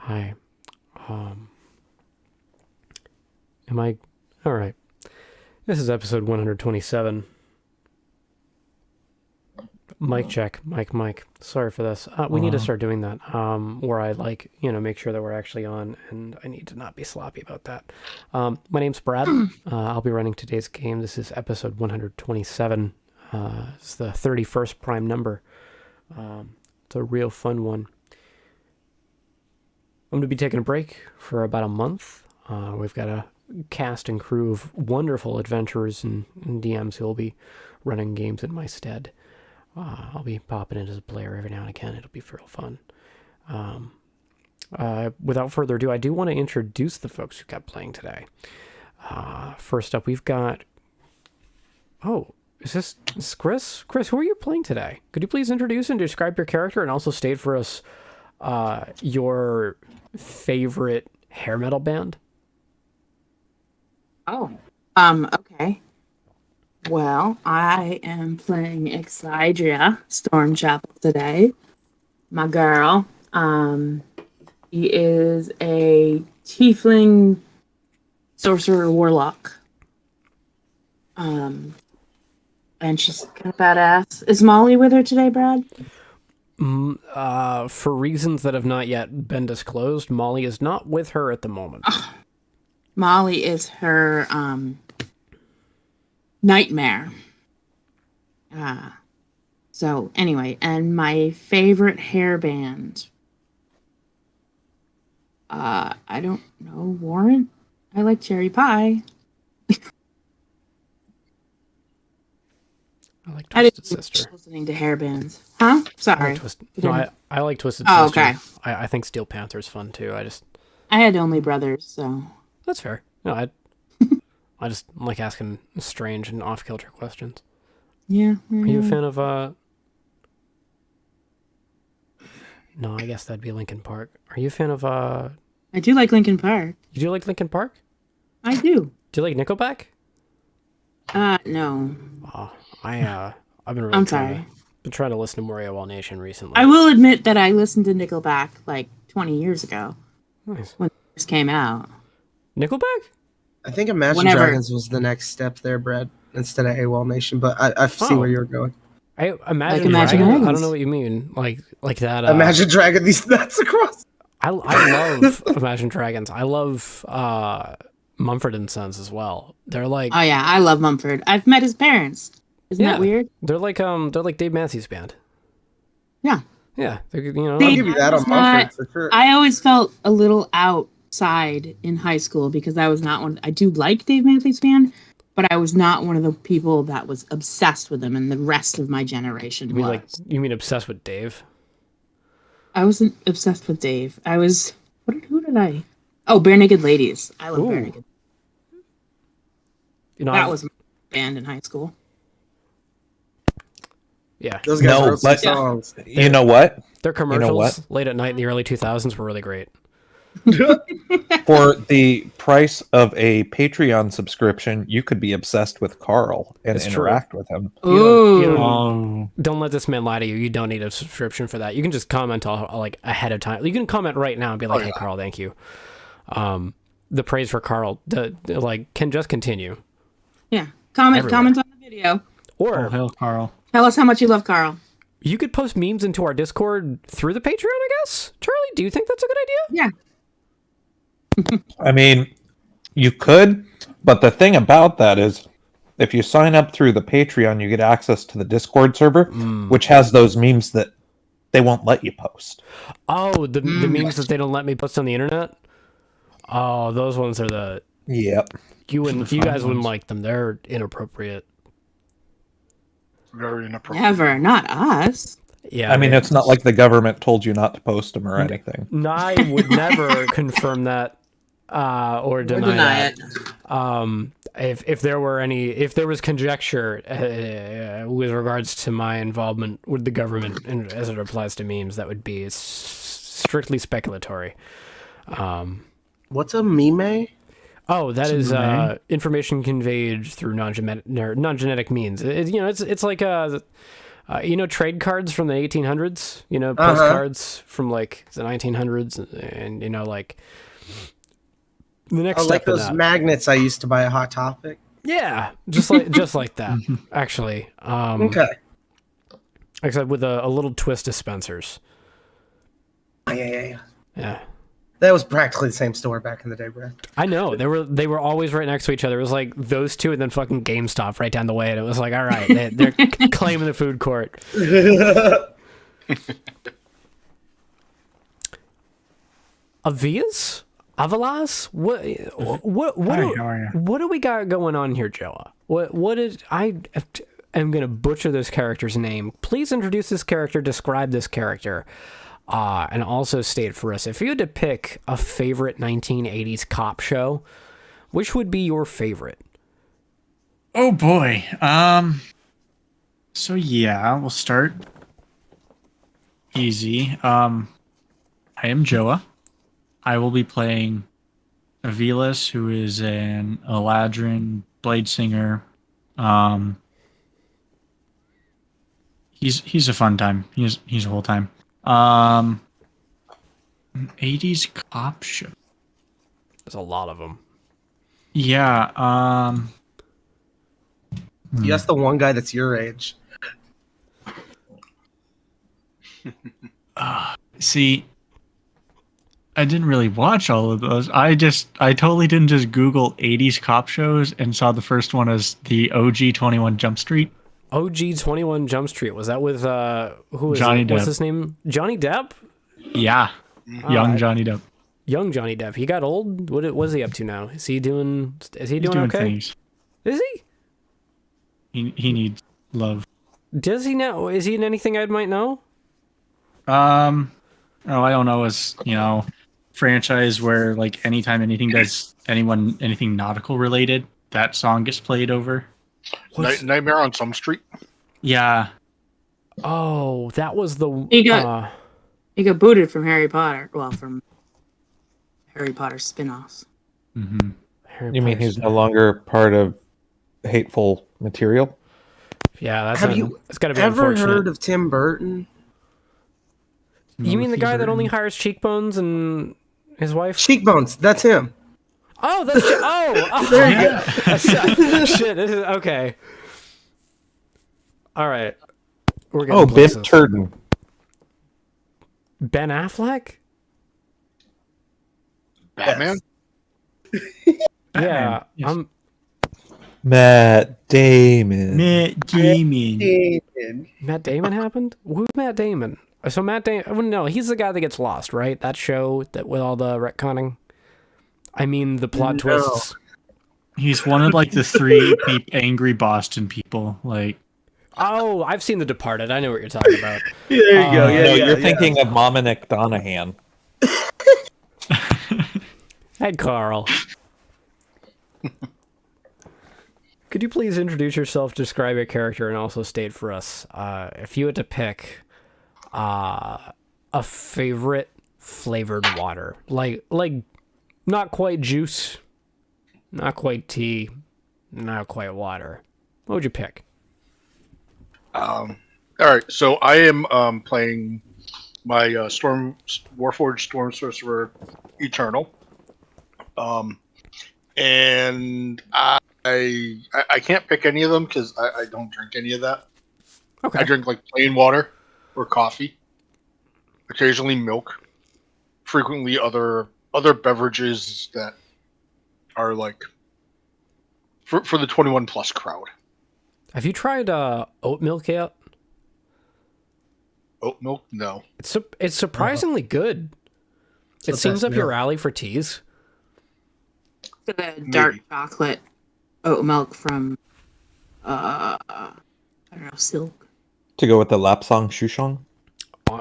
Hi. Um, am I... All right. This is episode 127. Mic check. Mic. Sorry for this. We need to start doing that, where I, make sure that we're actually on, and I need to not be sloppy about that. My name's Brad. I'll be running today's game. This is episode 127. It's the 31st prime number. It's a real fun one. I'm going to be taking a break for about a month. We've got a cast and crew of wonderful adventurers and DMs who will be running games in my stead. I'll be popping in as a player every now and again. It'll be real fun. Without further ado, I do want to introduce the folks who got playing today. First up, we've got... Oh, is this Chris? Chris, who are you playing today? Could you please introduce and describe your character and also state for us your favorite hair metal band? Okay. Well, I am playing Hydra Stormchapel today. My girl. He is a tiefling sorcerer warlock. And she's kind of badass. Is Molly with her today, Brad? For reasons that have not yet been disclosed, Molly is not with her at the moment. Molly is her nightmare. So anyway, and my favorite hair band. I don't know, Warren. I like cherry pie. I like Twisted Sister. Listening to hair bands. Huh? Sorry. I like Twisted Sister. Okay. I think Steel Panther's fun too. I had only brothers, so. That's fair. No, I just like asking strange and off-kilter questions. Yeah. Are you a fan of No, I guess that'd be Linkin Park. Are you a fan of I do like Linkin Park. You do like Linkin Park? I do. Do you like Nickelback? No. Oh, I've been really sorry. Been trying to listen to more AWOL Nation recently. I will admit that I listened to Nickelback like 20 years ago. Nice. When it first came out. Nickelback? I think Imagine Dragons was the next step there, Brad, instead of AWOL Nation, but I see where you're going. I Imagine Imagine Dragons? Dragons. I don't know what you mean. Like that. Imagine Dragon these nuts across. I love Imagine Dragons. I love Mumford & Sons as well. They're like... Oh yeah, I love Mumford. I've met his parents. Isn't that weird? They're like Dave Matthews Band. Yeah. Yeah. I'll give you that on Mumford for sure. I always felt a little outside in high school because I was not one. I do like Dave Matthews Band, but I was not one of the people that was obsessed with them, and the rest of my generation was. You mean obsessed with Dave? I wasn't obsessed with Dave. I was. Who did I? Oh, Bare Naked Ladies. I love Bare Naked. That was my band in high school. Yeah. Those guys wrote some songs. You know what? Their commercials late at night in the early 2000s were really great. For the price of a Patreon subscription, you could be obsessed with Carl and interact with him. Don't let this man lie to you. You don't need a subscription for that. You can just comment ahead of time. You can comment right now and be like, "Hey, Carl, thank you." The praise for Carl, can just continue. Yeah, comment on the video, or hell, Carl. Tell us how much you love Carl. You could post memes into our Discord through the Patreon, I guess. Charlie, do you think that's a good idea? Yeah. I mean, you could, but the thing about that is, if you sign up through the Patreon, you get access to the Discord server, which has those memes that they won't let you post. Oh, the memes that they don't let me post on the internet? Oh, those ones are the... Yep. You guys wouldn't like them. They're inappropriate. Very inappropriate. Never, not us. Yeah, I mean, it's not like the government told you not to post them or anything. I would never confirm that or deny it. If there was conjecture with regards to my involvement with the government and as it applies to memes, that would be strictly speculatory. What's a meme? Oh, that is information conveyed through non-genetic means. It's like You know, trade cards from the 1800s. You know, postcards from like the 1900s, and you know, like the next step like in those that. magnets I used to buy at Hot Topic. Yeah, just like that. Actually, Okay. except with a little twist of Spencer's. Yeah. That was practically the same store back in the day, Brad. I know they were always right next to each other. It was like those two, and then fucking GameStop right down the way. And it was like, all right, they're claiming the food court. Avalas? What do we got going on here, Joa? What is I am gonna butcher this character's name. Please introduce this character, describe this character. And also state for us, if you had to pick a favorite 1980s cop show, which would be your favorite? Oh boy. So yeah, we'll start easy. I am Joa. I will be playing Avilas, who is an Eladrin blade singer. He's a fun time. He's a whole time. 80s cop show. There's a lot of them. Yeah. That's the one guy that's your age. See, I didn't really watch all of those. I totally didn't just Google 80s cop shows and saw the first one as the OG 21 Jump Street. OG 21 Jump Street. Was that with who is Johnny it? Depp. What's his name? Johnny Depp? Yeah. Young Johnny Depp. Young Johnny Depp. He got old. What is he up to now? Is he doing doing okay? Things. Is he? He needs love. Does he now? Is he in anything I might know? I don't know. Is franchise where like anytime anything does anything nautical related, that song gets played over. Nightmare on Some Street. Yeah. Oh, that was the. He got booted from Harry Potter. Well, from Harry Potter spin-offs. Mm-hmm. You mean he's no longer part of Hateful Material? Yeah, Have you it's got to be ever unfortunate. heard of Tim Burton? You mean the guy that only hires cheekbones and his wife? Cheekbones. That's him. Oh, that's There you go. Shit, this is okay. All right, we're getting Oh, Bib Turden. Ben Affleck. Batman? Yeah, Yes. Matt Damon. Matt Damon. Matt Damon happened. Who's Matt Damon? So Matt Damon. No, he's the guy that gets lost, right? That show that with all the retconning. I mean, the plot twists. He's one of like the three angry Boston people. Like, Oh, I've seen The Departed. I know what you're talking about. There you go. No, you're thinking of Dominic Donahan. Hey, Carl. Could you please introduce yourself, describe your character, and also state for us if you had to pick a favorite flavored water, like not quite juice, not quite tea, not quite water. What would you pick? All right, so I am playing my Warforged Storm Sorcerer Eternal, and I can't pick any of them because I don't drink any of that. Okay. I drink like plain water or coffee, occasionally milk, frequently other beverages that are like for the 21 plus crowd. Have you tried oat milk yet? Oat milk? No. It's surprisingly good. It seems up your alley for teas. The dark chocolate oat milk from I don't know, Silk. To go with the Lapsang Shushong?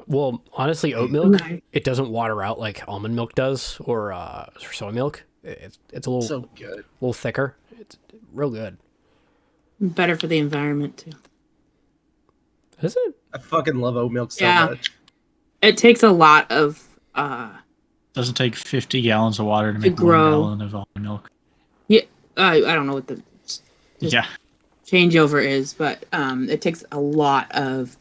Well, honestly, oat milk, it doesn't water out like almond milk does or soy milk. It's a little So good. a little thicker. It's real good. Better for the environment too. Is it? I fucking love oat milk so Yeah. much. It takes a lot of doesn't take 50 gallons of water to make grow. 1 gallon of almond milk. I don't know what the Yeah. changeover is, but it takes a lot of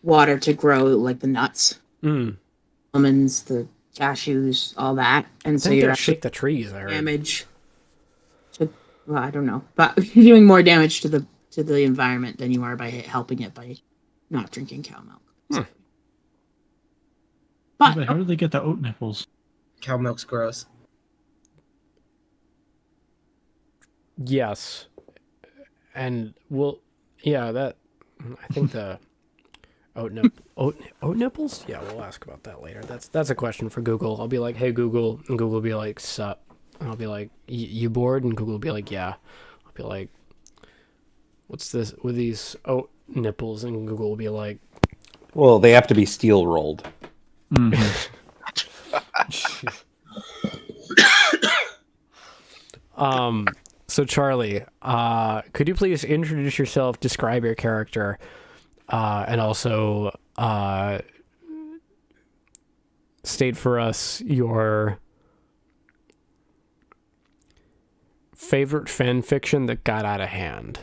water to grow like the nuts, Mm. almonds, the cashews, all that, and so They you're don't actually shake the trees. I heard. damage to. Well, I don't know, but you're doing more damage to the environment than you are by helping it by not drinking cow milk. So. But But how do they get the oat nipples? Cow milk's gross. Yes, and that. I think the oat nipples. Yeah, we'll ask about that later. That's a question for Google. I'll be like, hey Google, and Google will be like, sup. And I'll be like, you bored? And Google will be like, yeah. I'll be like, what's this with these oat nipples? And Google will be like, Well, they have to be steel rolled. So Charlie, could you please introduce yourself, describe your character, and also state for us your favorite fan fiction that got out of hand?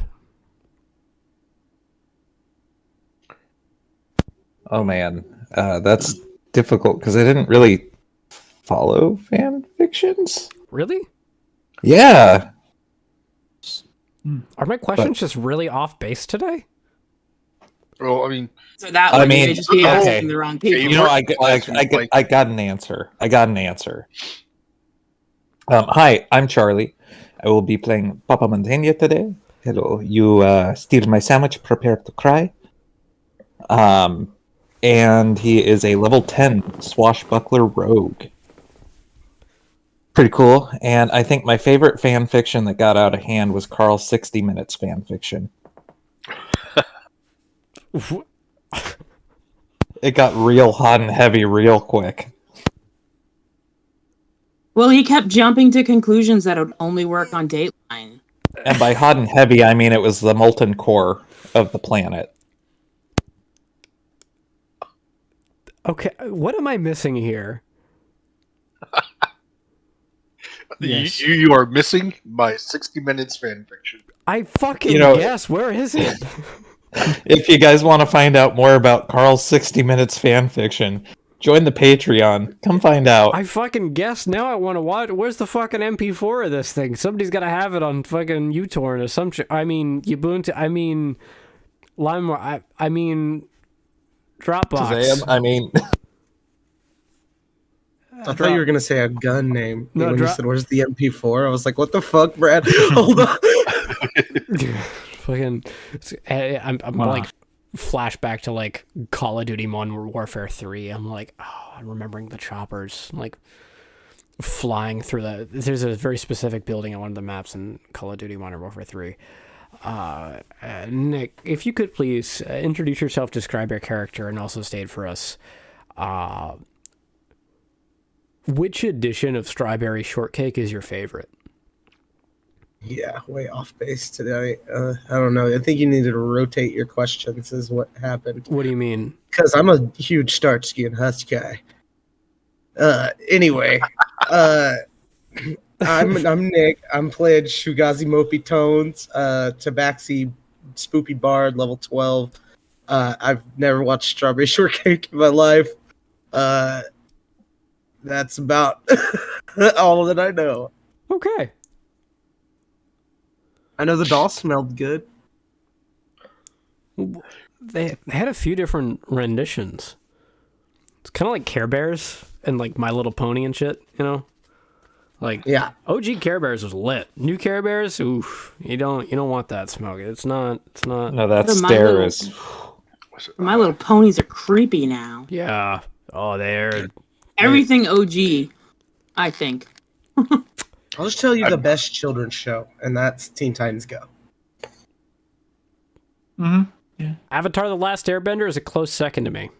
Oh man, that's difficult because I didn't really follow fan fictions. Really? Yeah. Are my questions just really off base today? Well, I mean, so that I way you mean, may just be okay. asking the wrong people. You know, I got an answer. I got an answer. Hi, I'm Charlie. I will be playing Papa Montaigne today. Hello. You steal my sandwich, prepare to cry. And he is a level 10 swashbuckler rogue. Pretty cool. And I think my favorite fan fiction that got out of hand was Carl's 60 Minutes fan fiction. It got real hot and heavy real quick. Well, he kept jumping to conclusions that would only work on Dateline. And by hot and heavy, I mean it was the molten core of the planet. Okay, what am I missing here? Yes. you are missing my 60 Minutes fan fiction. I fucking guess. Where is it? If you guys want to find out more about Carl's 60 Minutes fan fiction, join the Patreon. Come find out. I fucking guess now I want to watch. Where's the fucking MP4 of this thing? Somebody's got to have it on fucking uTorrent or some shit. I mean, Ubuntu. I mean, LimeWire. I mean, Dropbox. Shazam, I mean... I thought you were gonna say a gun name. No, when you said, "Where's the MP4?" I was like, "What the fuck, Brad?" Hold on. Fucking, I'm like flashback to like Call of Duty Modern Warfare 3. I'm like, I'm remembering the choppers, like flying through there's a very specific building on one of the maps in Call of Duty Modern Warfare 3. Nick, if you could please introduce yourself, describe your character, and also state for us, which edition of Strawberry Shortcake is your favorite? Yeah, way off base today. I don't know. I think you needed to rotate your questions. Is what happened. What do you mean? Because I'm a huge Starsky and Hutch guy. Anyway, I'm Nick. I'm playing Shugazi Mopi Tones, Tabaxi Spoopy Bard, level 12. I've never watched Strawberry Shortcake in my life. That's about all that I know. Okay. I know the doll smelled good. They had a few different renditions. It's kind of like Care Bears and like My Little Pony and shit, you know? Like, yeah. OG Care Bears was lit. New Care Bears, oof, you don't want that smoke. It's not. No, that stare is... My Little Ponies are creepy now. Yeah. Oh, they're... Everything OG, I think. I'll just tell you the best children's show, and that's Teen Titans Go. Mm-hmm. Yeah. Avatar: The Last Airbender is a close second to me.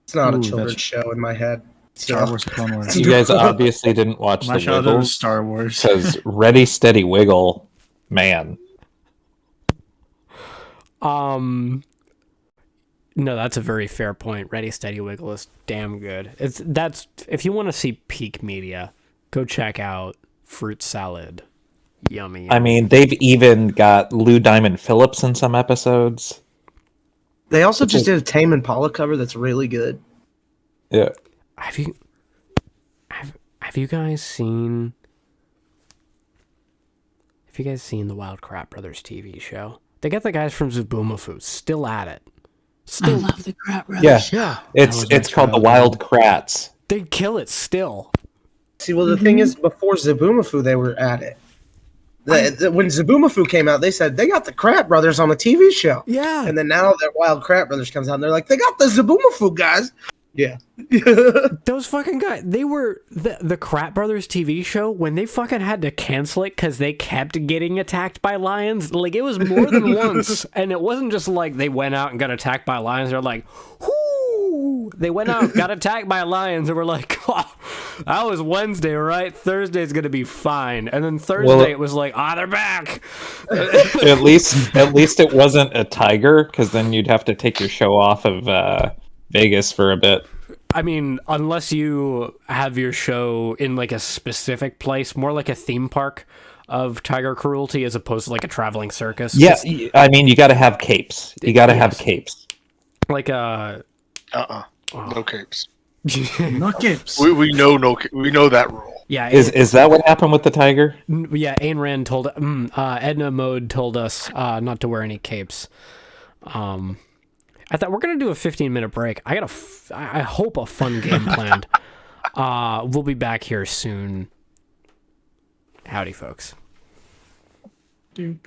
It's not a children's show in my head. Star Wars: The Clone Wars. You guys obviously didn't watch My the childhood Wiggles. was Star Wars. Because Ready, Steady, Wiggle, man. No, that's a very fair point. Ready, Steady, Wiggle is damn good. That's if you want to see peak media, go check out Fruit Salad. Yummy. I mean, they've even got Lou Diamond Phillips in some episodes. They also just did a Tame Impala cover that's really good. Yeah. Have you guys seen? Have you guys seen the Wild Crap Brothers TV show? They got the guys from Zubumafu still at it. I love the Crap Brothers. Yeah. It's called the Wild Krats. They kill it still. See, well, the thing is, before Zubumafu, they were at it. When Zubumafu came out, they said they got the Crap Brothers on a TV show. Yeah. And then now that Wild Crap Brothers comes out, and they're like, they got the Zubumafu guys. Yeah. Those fucking guys, they were the Crap Brothers TV show when they fucking had to cancel it because they kept getting attacked by lions. Like, it was more than once. And it wasn't just like they went out and got attacked by lions. They're like, whoo! They went out, got attacked by lions, and were like, oh, that was Wednesday, right? Thursday's gonna be fine. And then Thursday it was like, they're back. At least it wasn't a tiger, because then you'd have to take your show off of Vegas for a bit. I mean, unless you have your show in like a specific place, more like a theme park of tiger cruelty as opposed to like a traveling circus. Yeah, I mean, you got to have capes. You got to have capes. Like No capes. No capes. We know we know that rule. Yeah. Is that what happened with the tiger? Yeah, Ayn Rand told Edna Mode told us not to wear any capes. I thought we're gonna do a 15-minute break. I hope a fun game planned. We'll be back here soon. Howdy, folks. Dude.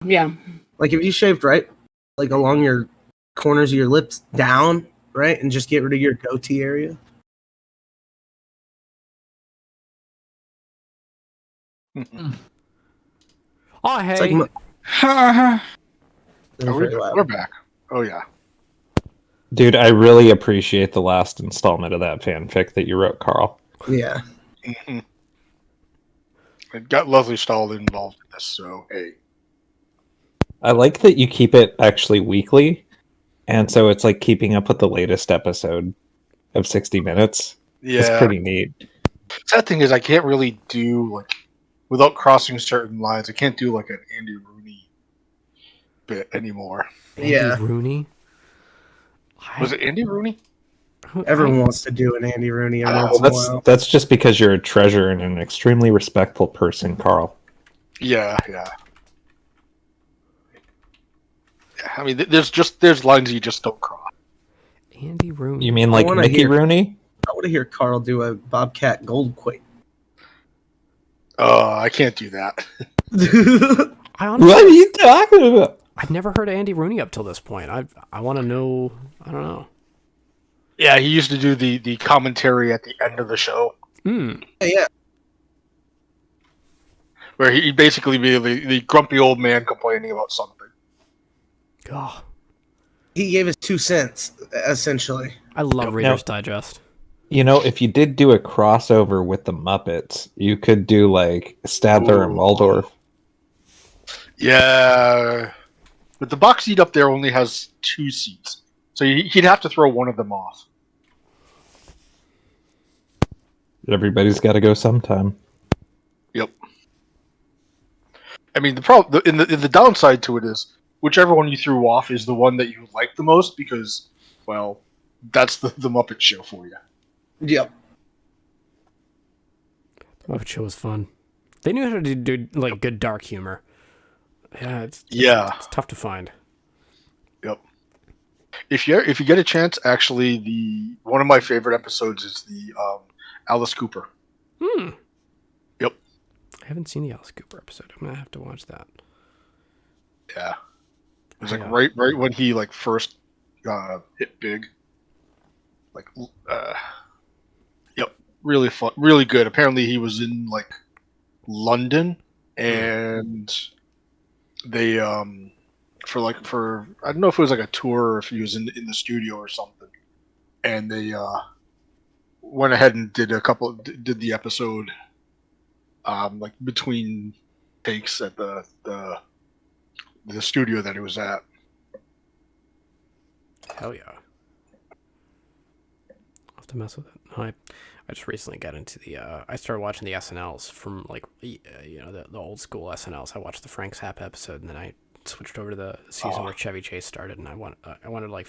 Yeah. Like if you shaved right, like along your corners of your lips down, right, and just get rid of your goatee area. Oh, It's hey. like We're back. Oh yeah. Dude, I really appreciate the last installment of that fanfic that you wrote, Carl. Yeah. Mm-hmm. It got Leslie Stahl involved in this, so hey. I like that you keep it actually weekly, and so it's like keeping up with the latest episode of 60 Minutes. Yeah. It's pretty neat. Sad thing is I can't really do like without crossing certain lines, I can't do like an Andy Rooney bit anymore. Andy Yeah. Rooney? Was it Andy Rooney? Everyone wants to do an Andy Rooney every once in a while. That's just because you're a treasure and an extremely respectful person, Carl. Yeah. I mean, there's lines you just don't cross. Andy Rooney. You mean like Mickey Rooney? I want to hear Carl do a Bobcat Goldthwait. I can't do that. Honestly, What are you talking about? I've never heard of Andy Rooney up till this point. I want to know. I don't know. Yeah, he used to do the commentary at the end of the show. Yeah. Where he'd basically be the grumpy old man complaining about something. Oh, He gave us 2 cents, essentially. I love Reader's Digest. You know, if you did do a crossover with the Muppets, you could do like Stadler and Waldorf. Yeah. But the box seat up there only has 2 seats. So he'd have to throw one of them off. Everybody's got to go sometime. Yep. I mean, the problem in the downside to it is whichever one you threw off is the one that you like the most because, well, that's the Muppet Show for you. Yep. The Muppet Show was fun. They knew how to do like good dark humor. Yeah, it's tough to find. Yep. If you get a chance, actually, one of my favorite episodes is the Alice Cooper. Yep. I haven't seen the Alice Cooper episode. I'm gonna have to watch that. Yeah. It was like right when he like first hit big. Like, yep, really fun, really good. Apparently, he was in like London, and they for I don't know if it was like a tour or if he was in the studio or something, and they went ahead and did the episode like between takes at the studio that it was at. Hell yeah. I'll have to mess with it. I just recently got into I started watching the SNLs from like the old school SNLs. I watched the Frank Zappa episode and then I switched over to the season where Chevy Chase started, and I wanted to like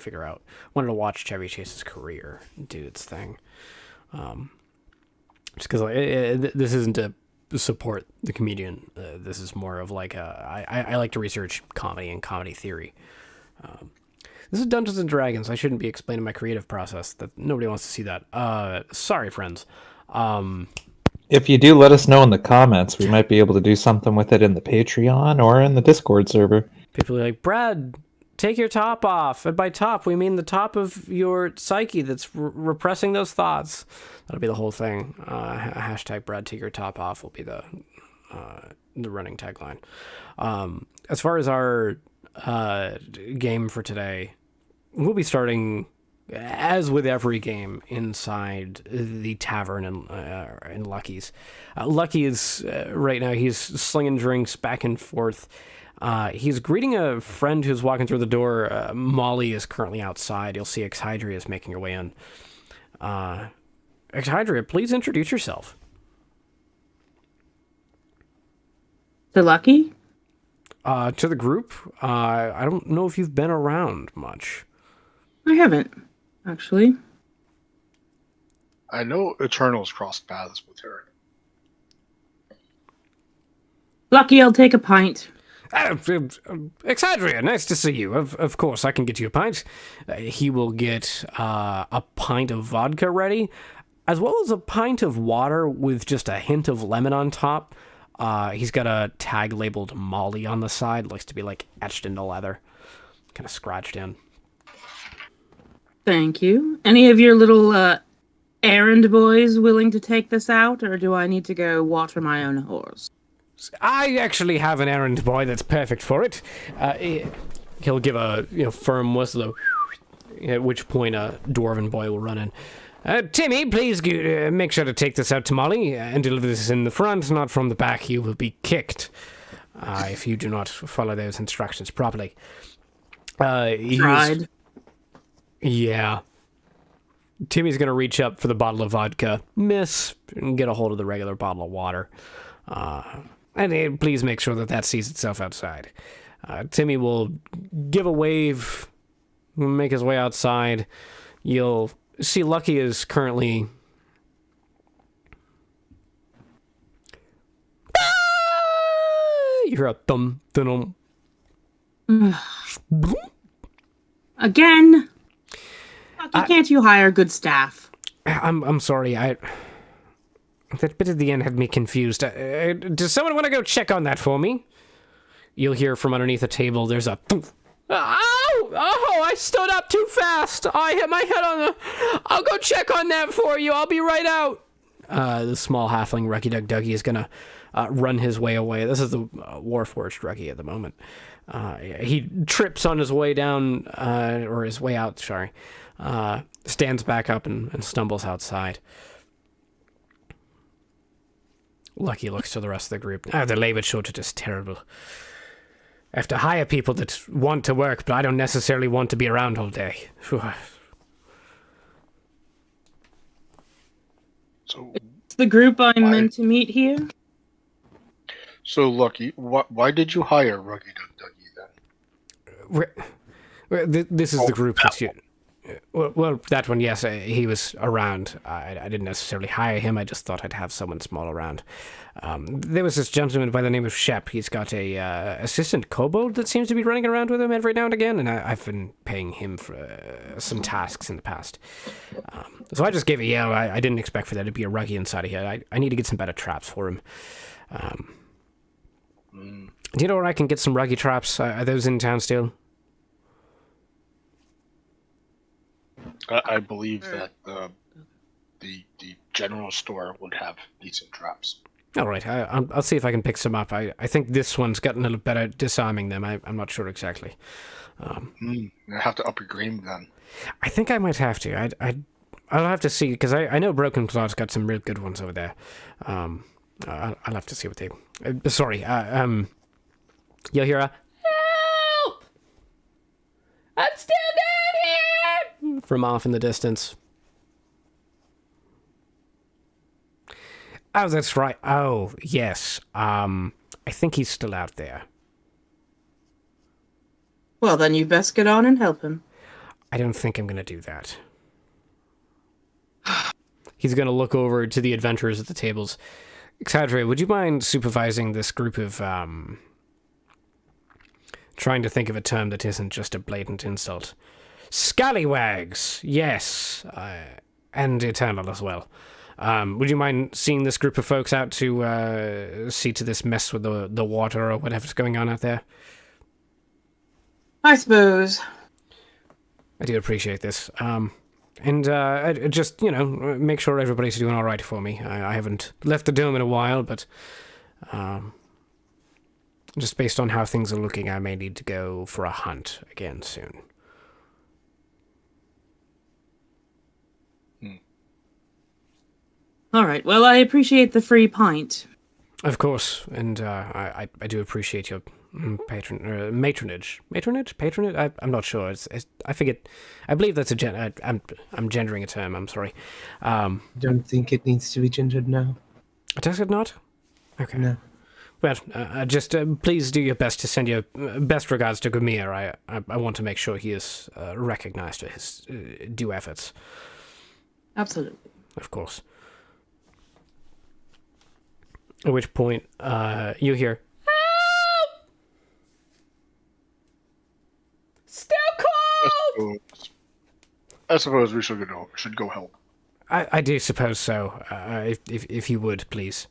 wanted to watch Chevy Chase's career do its thing. Just because this isn't to support the comedian. This is more of like I like to research comedy and comedy theory. This is Dungeons and Dragons. I shouldn't be explaining my creative process. That nobody wants to see that. Sorry, friends. If you do, let us know in the comments. We might be able to do something with it in the Patreon or in the Discord server. People are like, Brad, take your top off. And by top, we mean the top of your psyche that's repressing those thoughts. That'll be the whole thing. Hashtag Brad, take your top off will be the running tagline. As far as our game for today, we'll be starting, as with every game, inside the tavern in Lucky's. Lucky is, right now, he's slinging drinks back and forth. He's greeting a friend who's walking through the door. Molly is currently outside. You'll see Hydra is making her way in. Hydra, please introduce yourself. To Lucky? To the group. I don't know if you've been around much. I haven't, actually. I know Eternals crossed paths with her. Lucky, I'll take a pint. Exadria, nice to see you. Of course, I can get you a pint. He will get a pint of vodka ready, as well as a pint of water with just a hint of lemon on top. He's got a tag labeled Molly on the side. Looks to be like etched into leather. Kind of scratched in. Thank you. Any of your little errand boys willing to take this out, or do I need to go water my own horse? I actually have an errand boy that's perfect for it. He'll give a firm whistle, at which point a dwarven boy will run in. Timmy, please make sure to take this out to Molly and deliver this in the front, not from the back. You will be kicked if you do not follow those instructions properly. Tried. Yeah. Timmy's going to reach up for the bottle of vodka, miss, and get a hold of the regular bottle of water. And please make sure that sees itself outside. Timmy will give a wave, make his way outside. You'll see Lucky is currently... You hear a thump, thump. Again? Can't you hire good staff? I'm sorry, that bit at the end had me confused. Does someone want to go check on that for me? You'll hear from underneath a table, there's a... Ow! Oh, I stood up too fast! I hit my head on the... I'll go check on that for you, I'll be right out! The small halfling Rucky Duck Dougie is gonna run his way away. This is the Warforged Rucky at the moment. He trips on his way down, or his way out, sorry. Stands back up and stumbles outside. Lucky looks to the rest of the group. The labor shortage is terrible. I have to hire people that want to work, but I don't necessarily want to be around all day. So, It's the group I'm meant to meet here. So Lucky, why did you hire Rucky Duck Dougie then? This is the group that's you. Well, that one, yes, he was around. I didn't necessarily hire him. I just thought I'd have someone small around. There was this gentleman by the name of Shep. He's got a assistant kobold that seems to be running around with him every now and again, and I've been paying him for some tasks in the past. So I just gave a yell. I didn't expect for there to be a Ruggy inside of here. I need to get some better traps for him. Do you know where I can get some Ruggy traps? Are those in town still? I believe that the general store would have decent traps. All right, I'll see if I can pick some up. I think this one's gotten a little better at disarming them. I'm not sure exactly. I have to up your game then. I think I might have to. I'll have to see, because I know Broken Claw's got some real good ones over there. I'll have to see what they... sorry, you'll hear a... Help! I'm still down here! From off in the distance. Oh, that's right. Oh, yes. I think he's still out there. Well, then you best get on and help him. I don't think I'm going to do that. He's going to look over to the adventurers at the tables. Hydra, would you mind supervising this group of, trying to think of a term that isn't just a blatant insult. Scallywags! Yes. And eternal as well. Would you mind seeing this group of folks out to see to this mess with the water or whatever's going on out there? I suppose. I do appreciate this. And just, make sure everybody's doing all right for me. I haven't left the dome in a while, but just based on how things are looking, I may need to go for a hunt again soon. All right. Well, I appreciate the free pint. Of course, and I do appreciate your matronage. Patronage? I'm not sure. I forget. I believe that's I'm gendering a term. I'm sorry. Don't think it needs to be gendered now. Does it not? Okay. No. Well, just please do your best to send your best regards to Gumir. I want to make sure he is recognized for his due efforts. Absolutely. Of course. At which point, you hear, "Help! Still cold!" I suppose we should go help. I do suppose so. If you would, please.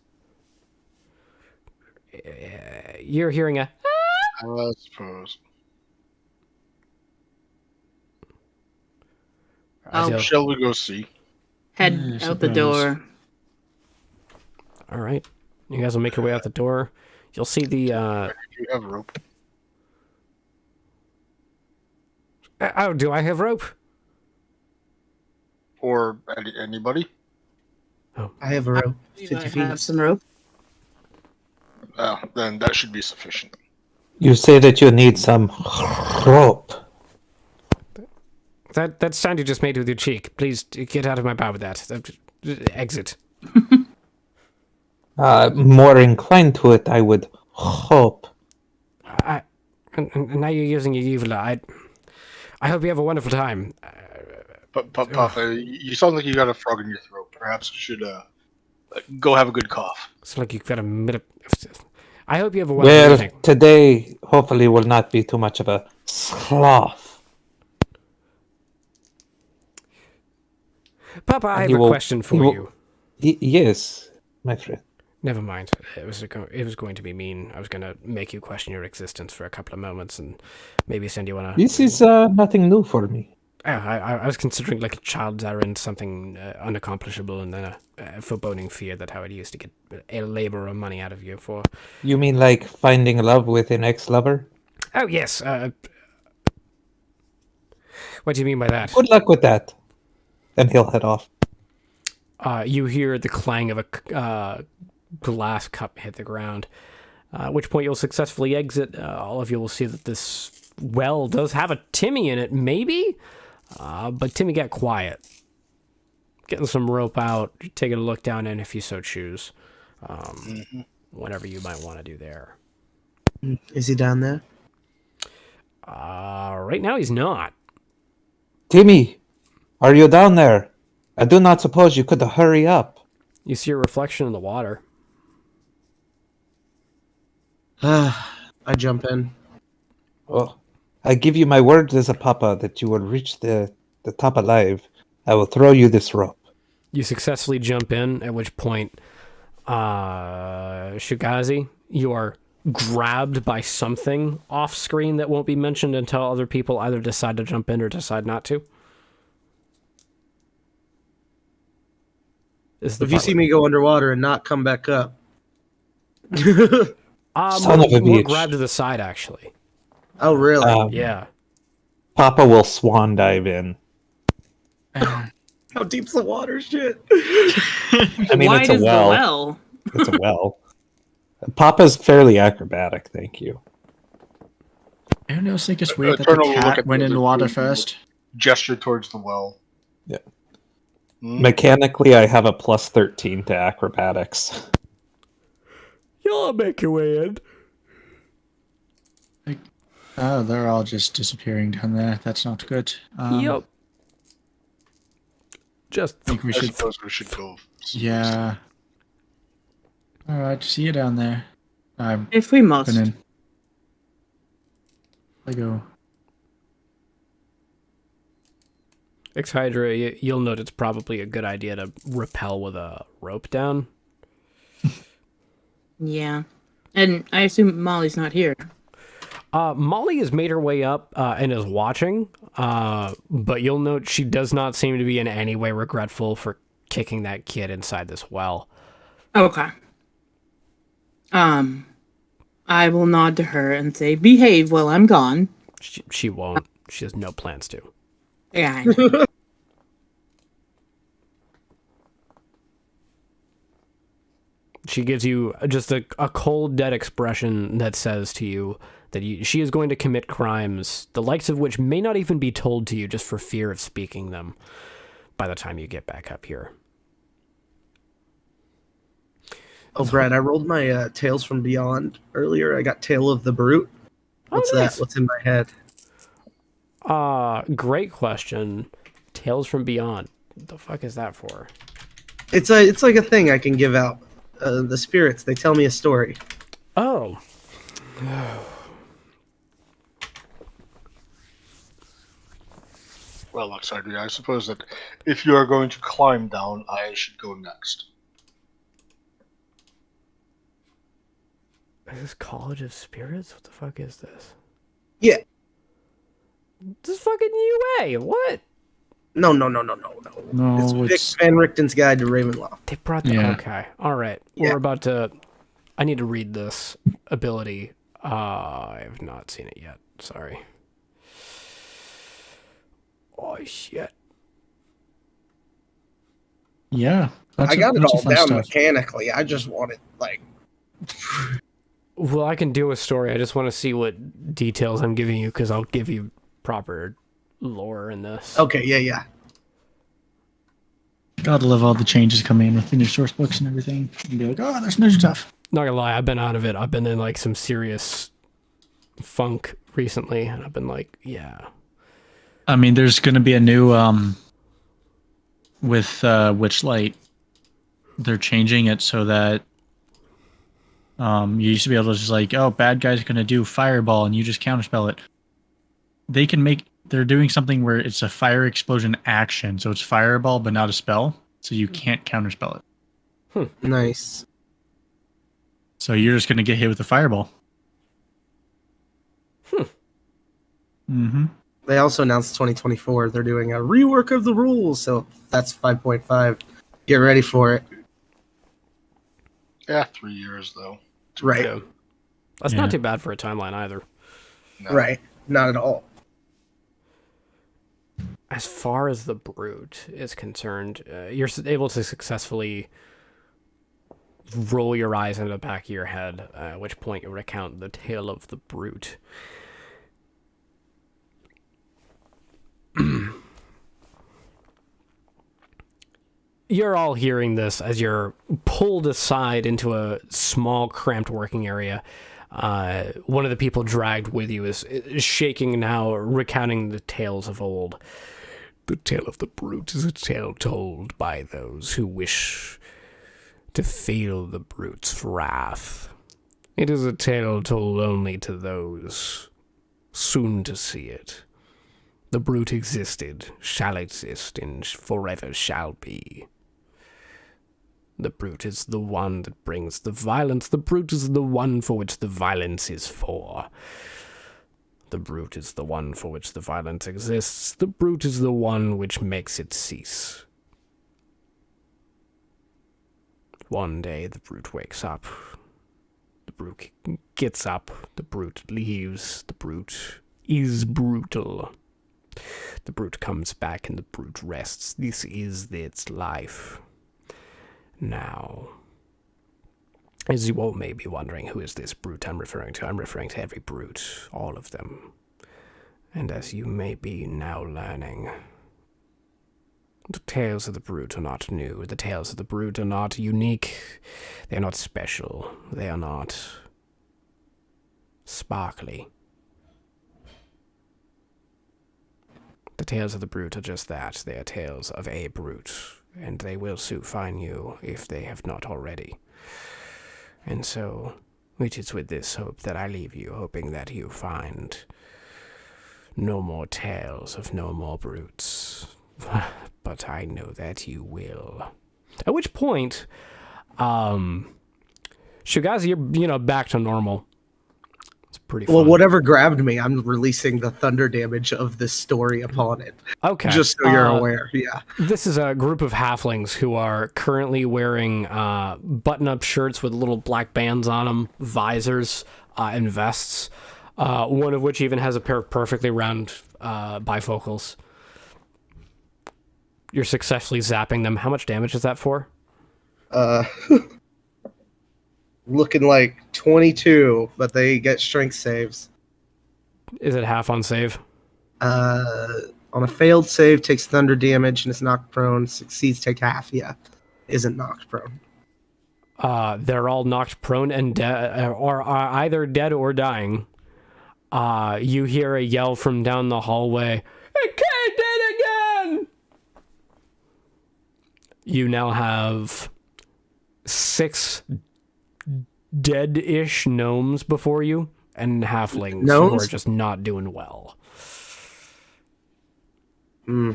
you're hearing a. I suppose. Oh. Shall we go see? Head I out the suppose. door. All right, you guys will make your way out the door. You'll see the. Do you have rope? Oh, do I have rope? Or anybody? I have a rope. I 50 feet. have some rope. Then that should be sufficient. You say that you need some rope. That sound you just made with your cheek. Please get out of my bar with that. Exit. More inclined to it, I would hope. And now you're using your evil eye. I hope you have a wonderful time. But Papa, you sound like you got a frog in your throat. Perhaps you should go have a good cough. It's like you've got a minute. I hope you have a wonderful Well, evening. today hopefully will not be too much of a sloth. Papa, I have You a will- question for you will- you. Yes, my friend. Never mind. It was going to be mean. I was going to make you question your existence for a couple of moments and maybe send you on a. This is nothing new for me. Oh, I was considering like a child's errand, something unaccomplishable, and then a foreboding fear that how I'd used to get a labor of money out of you for. You mean like finding love with an ex-lover? Oh yes. What do you mean by that? Good luck with that. Then he'll head off. You hear the clang of a glass cup hit the ground, at which point you'll successfully exit. All of you will see that this well does have a Timmy in it, maybe? But Timmy got quiet. Getting some rope out, taking a look down in if you so choose. Whatever you might want to do there. Is he down there? Right now he's not. Timmy, are you down there? I do not suppose you could hurry up. You see a reflection in the water. I jump in. Oh, I give you my word as a papa that you will reach the top alive. I will throw you this rope. You successfully jump in, at which point, Shugazi, you are grabbed by something off screen that won't be mentioned until other people either decide to jump in or decide not to. If you see me go underwater and not come back up. Son of a more bitch. grabbed to the side, actually. Oh, really? Yeah. Papa will swan dive in. How deep's the water, shit? I mean, Wide it's a is well. the well. It's a well. Papa's fairly acrobatic, thank you. Anyone else think it's weird that Eternal the will look cat at went the in the other water two. first? Gesture towards the well. Yeah. Hmm? Mechanically, I have a plus 13 to acrobatics. You'll make your way in. Oh, they're all just disappearing down there. That's not good. Yep. Just I think we I should. suppose we should go. Yeah. All right. See you down there. I'm If we must. in. I go. Hydra, you'll note it's probably a good idea to rappel with a rope down. Yeah. And I assume Molly's not here. Molly has made her way up and is watching, but you'll note she does not seem to be in any way regretful for kicking that kid inside this well. Okay. I will nod to her and say, behave while I'm gone. She won't. She has no plans to. Yeah, I know. She gives you just a cold, dead expression that says to you that she is going to commit crimes, the likes of which may not even be told to you just for fear of speaking them by the time you get back up here. Oh, Brad, I rolled my Tales from Beyond earlier. I got Tale of the Brute. What's nice. that? What's in my head? Great question. Tales from Beyond. What the fuck is that for? It's like a thing I can give out. The spirits, they tell me a story. Oh. Well, Luxardi, I suppose that if you are going to climb down, I should go next. Is this College of Spirits? What the fuck is this? Yeah. This is fucking UA. What? No. No, It's Vic it's Van Richten's Guide to Ravenloft. They brought the... Yeah. Okay. All right. Yeah. We're about to... I need to read this ability. I have not seen it yet. Sorry. Oh, shit. yeah. I got it that's all fun down stuff. mechanically. I just want it, like... Well, I can do a story. I just want to see what details I'm giving you, because I'll give you proper lore in this. Okay, yeah. Gotta love all the changes coming in within your source books and everything. And be like, oh, there's new stuff. Not gonna lie, I've been out of it. I've been in like some serious funk recently, and I've been like, yeah. I mean, there's gonna be a new with Witchlight. They're changing it so that you used to be able to just like, oh, bad guy's gonna do fireball, and you just counterspell it. They can make. They're doing something where it's a fire explosion action, so it's fireball but not a spell, so you can't counterspell it. Nice. So you're just gonna get hit with a fireball. Mm-hmm. They also announced 2024. They're doing a rework of the rules, so that's 5.5. Get ready for it. Yeah, 3 years though. Right. Yeah. That's Yeah. not too bad for a timeline either. No. Right. Not at all. As far as the brute is concerned, you're able to successfully roll your eyes into the back of your head, at which point you recount the tale of the brute. You're all hearing this as you're pulled aside into a small, cramped working area. One of the people dragged with you is shaking now, recounting the tales of old. The tale of the brute is a tale told by those who wish to feel the brute's wrath. It is a tale told only to those soon to see it. The brute existed, shall exist, and forever shall be. The brute is the one that brings the violence. The brute is the one for which the violence is for. The brute is the one for which the violence exists. The brute is the one which makes it cease. One day the brute wakes up. The brute gets up. The brute leaves. The brute is brutal. The brute comes back and the brute rests. This is its life. Now, as you all may be wondering, who is this brute I'm referring to? I'm referring to every brute, all of them. And as you may be now learning, the tales of the brute are not new. The tales of the brute are not unique. They are not special. They are not sparkly. The tales of the brute are just that. They are tales of a brute, and they will soon find you if they have not already. And so, it is with this hope that I leave you, hoping that you find no more tales of no more brutes. But I know that you will. At which point, Shugazi, you're, back to normal. It's pretty fun. Well, whatever grabbed me, I'm releasing the thunder damage of this story upon it. Okay. Just so you're aware. Yeah. This is a group of halflings who are currently wearing button-up shirts with little black bands on them, visors, and vests. One of which even has a pair of perfectly round bifocals. You're successfully zapping them. How much damage is that for? Looking like 22, but they get strength saves. Is it half on save? On a failed save, takes thunder damage and is knocked prone. Succeeds, take half. Yeah, isn't knocked prone. They're all knocked prone and or are either dead or dying. You hear a yell from down the hallway. It came in again! You now have 6 dead-ish gnomes before you, and halflings who are just not doing well. They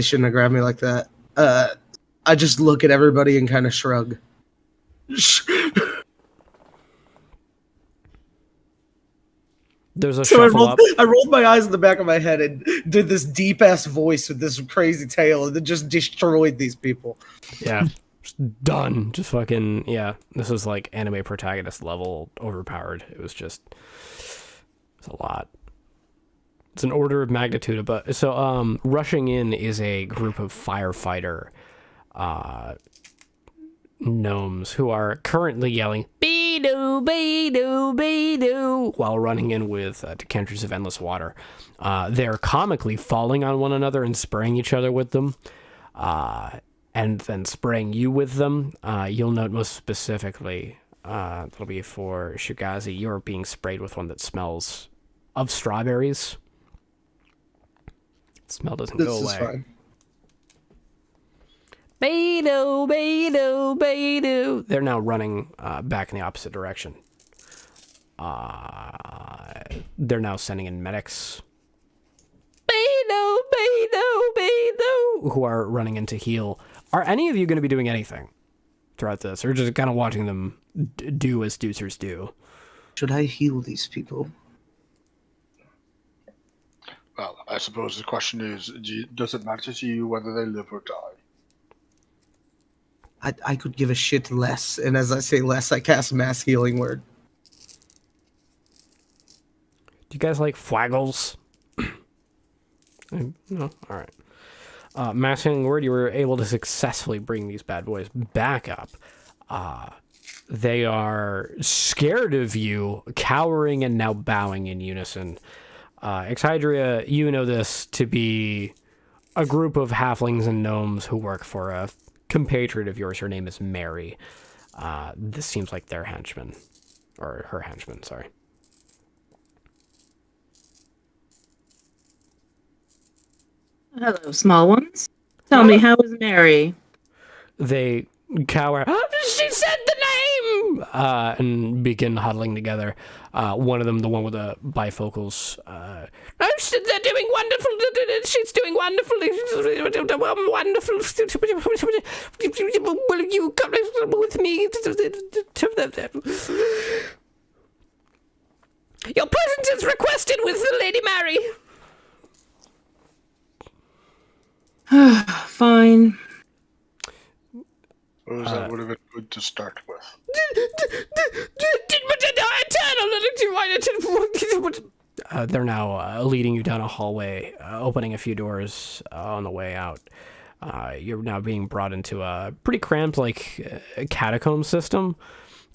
shouldn't have grabbed me like that. I just look at everybody and kind of shrug. There's a So shuffle up. I rolled my eyes in the back of my head and did this deep ass voice with this crazy tail, and then just destroyed these people. Yeah. Just done. Just fucking, yeah. This was like anime protagonist level overpowered. It was a lot. It's an order of magnitude. But so, rushing in is a group of firefighter gnomes who are currently yelling "Be-doo, be-doo, be-doo" while running in with decanters of endless water. They're comically falling on one another and spraying each other with them, and then spraying you with them. You'll note most specifically, that'll be for Shugazi, you're being sprayed with one that smells of strawberries. The smell doesn't go away. This is fine. Beidoo, beidoo, beidoo. They're now running back in the opposite direction. They're now sending in medics. Beidoo, beidoo, beidoo, who are running in to heal. Are any of you going to be doing anything throughout this, or just kind of watching them do as deucers do? Should I heal these people? Well, I suppose the question is, does it matter to you whether they live or die? I could give a shit less, and as I say less, I cast Mass Healing Word. Do you guys like flaggles? No? Alright. Mass Healing Word, you were able to successfully bring these bad boys back up. They are scared of you, cowering and now bowing in unison. Hydra, you know this to be a group of halflings and gnomes who work for a compatriot of yours. Her name is Mary. This seems like their henchman. Or her henchman, sorry. Hello, small ones. Tell me, how is Mary? They cower. She said the name! And begin huddling together. One of them, the one with the bifocals. They're doing wonderful. She's doing wonderfully. Wonderful. Will you come with me? Your presence is requested with the Lady Mary. Fine. Or that would have been good to start with. They're now leading you down a hallway, opening a few doors on the way out. You're now being brought into a pretty cramped, catacomb system.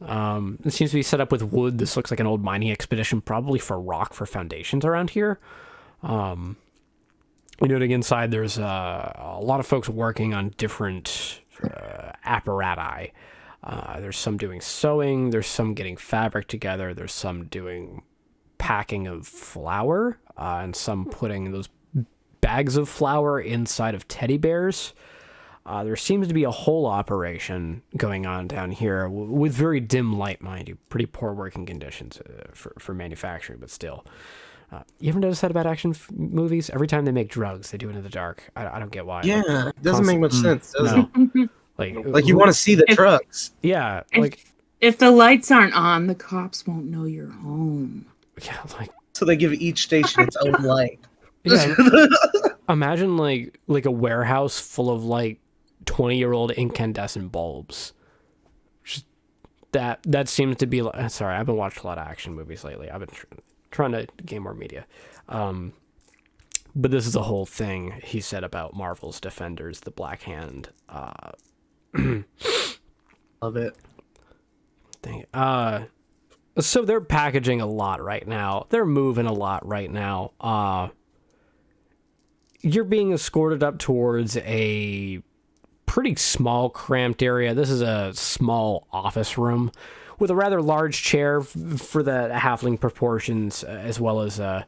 It seems to be set up with wood. This looks like an old mining expedition, probably for rock for foundations around here. Noting inside, there's a lot of folks working on different apparati. There's some doing sewing, there's some getting fabric together, there's some doing packing of flour, and some putting those bags of flour inside of teddy bears. There seems to be a whole operation going on down here with very dim light, mind you. Pretty poor working conditions for manufacturing, but still. You ever notice that about action movies? Every time they make drugs, they do it in the dark. I don't get why. Yeah, it doesn't make much sense, does No. it? Like You want to see the drugs. Yeah, If the lights aren't on, the cops won't know you're home. yeah, So they give each station its own light. yeah. Imagine like a warehouse full of 20-year-old incandescent bulbs. Just that seems to be. Sorry, I've been watching a lot of action movies lately. I've been trying to gain more media. But this is the whole thing he said about Marvel's Defenders, the Black Hand. Love it. Thing. So they're packaging a lot right now. They're moving a lot right now. You're being escorted up towards a pretty small, cramped area. This is a small office room with a rather large chair for the halfling proportions, as well as a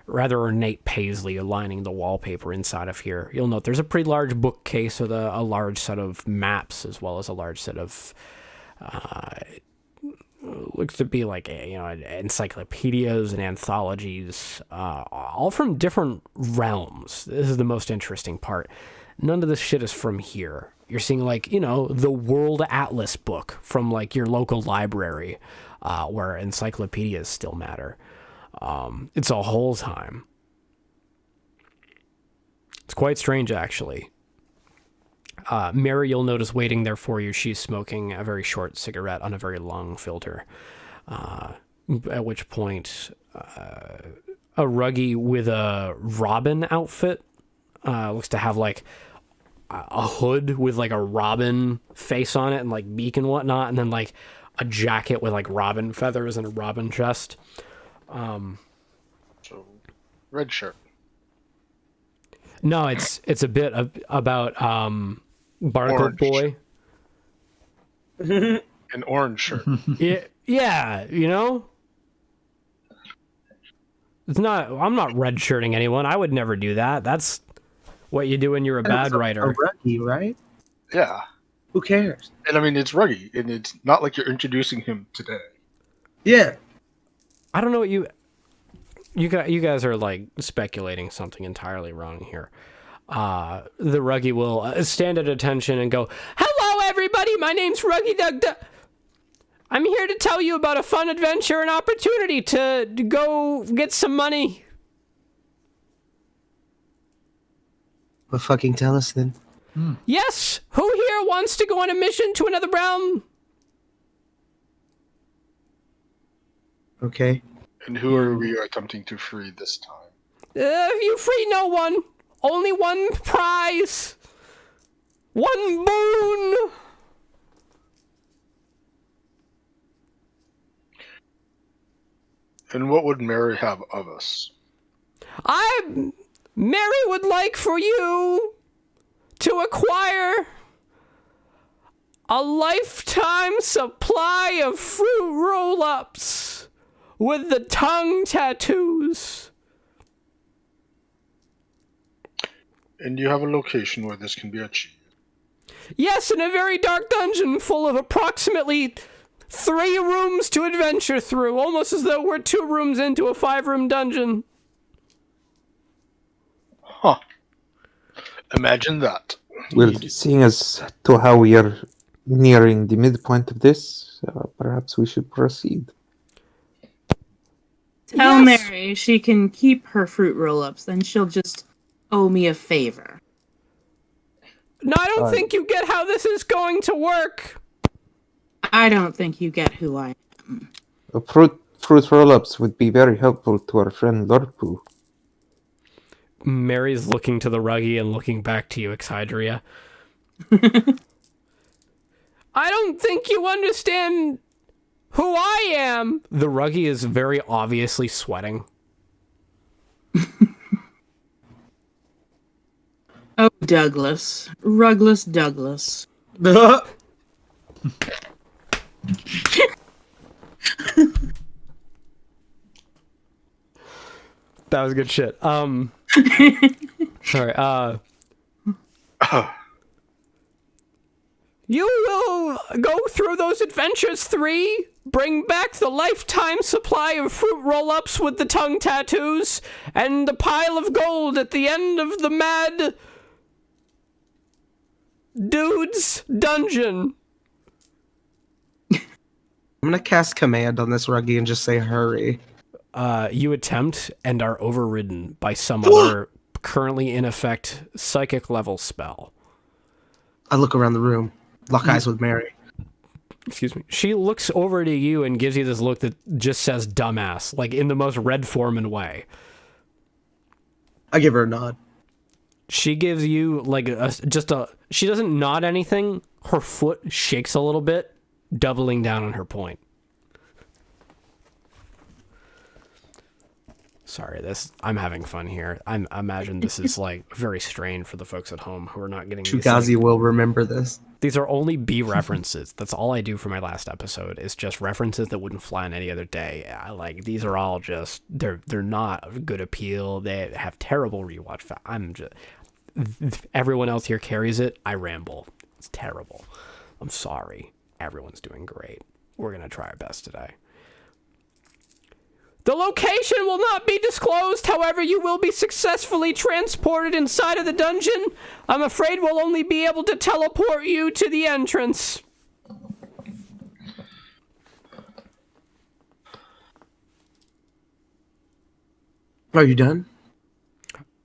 rather ornate paisley lining the wallpaper inside of here. You'll note there's a pretty large bookcase with a large set of maps, as well as a large set of looks to be encyclopedias and anthologies, all from different realms. This is the most interesting part. None of this shit is from here. You're seeing the World Atlas book from your local library, where encyclopedias still matter. It's a whole time. It's quite strange, actually. Mary, you'll notice waiting there for you, she's smoking a very short cigarette on a very long filter. At which point, a ruggie with a robin outfit looks to have like a hood with like a robin face on it and like beak and whatnot, and then like a jacket with like robin feathers and a robin chest. So, red shirt. No, it's a bit about Barcode Boy. An orange shirt. Yeah, you know? I'm not red-shirting anyone. I would never do that. That's what you do when you're a bad writer. A ruggie, right? Yeah. Who cares? And I mean, it's Ruggy, and it's not like you're introducing him today. Yeah. I don't know what you guys are like speculating something entirely wrong here. The Ruggy will stand at attention and go, "Hello, everybody. My name's Ruggy Dug. I'm here to tell you about a fun adventure and opportunity to go get some money." Well, fucking tell us then. Yes. Who here wants to go on a mission to another realm? Okay. And who are we attempting to free this time? You free no one. Only one prize. One boon. And what would Mary have of us? Mary would like for you to acquire a lifetime supply of fruit roll-ups with the tongue tattoos. And you have a location where this can be achieved? Yes, in a very dark dungeon full of approximately 3 rooms to adventure through, almost as though we're 2 rooms into a 5-room dungeon. Huh. Imagine that. Well, seeing as to how we are nearing the midpoint of this, perhaps we should proceed. Tell Yes. Mary she can keep her fruit roll-ups, then she'll just owe me a favor. No, I don't think you get how this is going to work. I don't think you get who I am. Fruit roll-ups would be very helpful to our friend Lorpu. Mary's looking to the Ruggy and looking back to you, Hydra. I don't think you understand who I am. The Ruggy is very obviously sweating. Oh, Douglas. Rugless Douglas. That was good shit. Sorry, you will go through those adventures 3, bring back the lifetime supply of fruit roll-ups with the tongue tattoos, and the pile of gold at the end of the mad dude's dungeon. I'm gonna cast command on this ruggy and just say hurry. You attempt and are overridden by some other currently in effect psychic level spell. I look around the room, lock eyes with Mary. Excuse me. She looks over to you and gives you this look that just says dumbass, like in the most Red Foreman way. I give her a nod. She gives you like she doesn't nod anything. Her foot shakes a little bit, doubling down on her point. Sorry, I'm having fun here. I imagine this is like very strained for the folks at home who are not getting these. Shugazi will remember this. These are only B references. That's all I do for my last episode is just references that wouldn't fly on any other day. These are all just they're not of good appeal. They have terrible rewatch. Everyone else here carries it. I ramble. It's terrible. I'm sorry. Everyone's doing great. We're gonna try our best today. The location will not be disclosed, however, you will be successfully transported inside of the dungeon. I'm afraid we'll only be able to teleport you to the entrance. Are you done?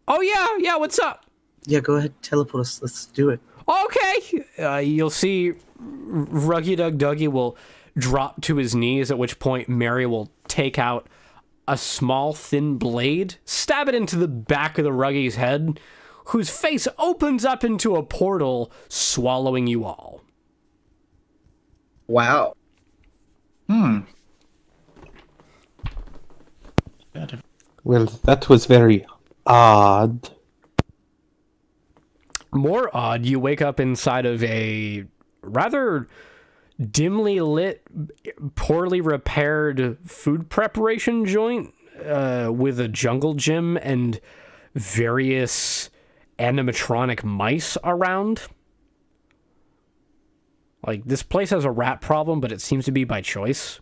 Oh yeah, what's up? Yeah, go ahead, teleport us. Let's do it. Okay. You'll see Ruggy Dug Dougie will drop to his knees, at which point Mary will take out a small, thin blade, stab it into the back of the Ruggy's head, whose face opens up into a portal, swallowing you all. Wow. Well, that was very odd. More odd, you wake up inside of a rather dimly lit, poorly repaired food preparation joint with a jungle gym and various animatronic mice around. Like, this place has a rat problem, but it seems to be by choice.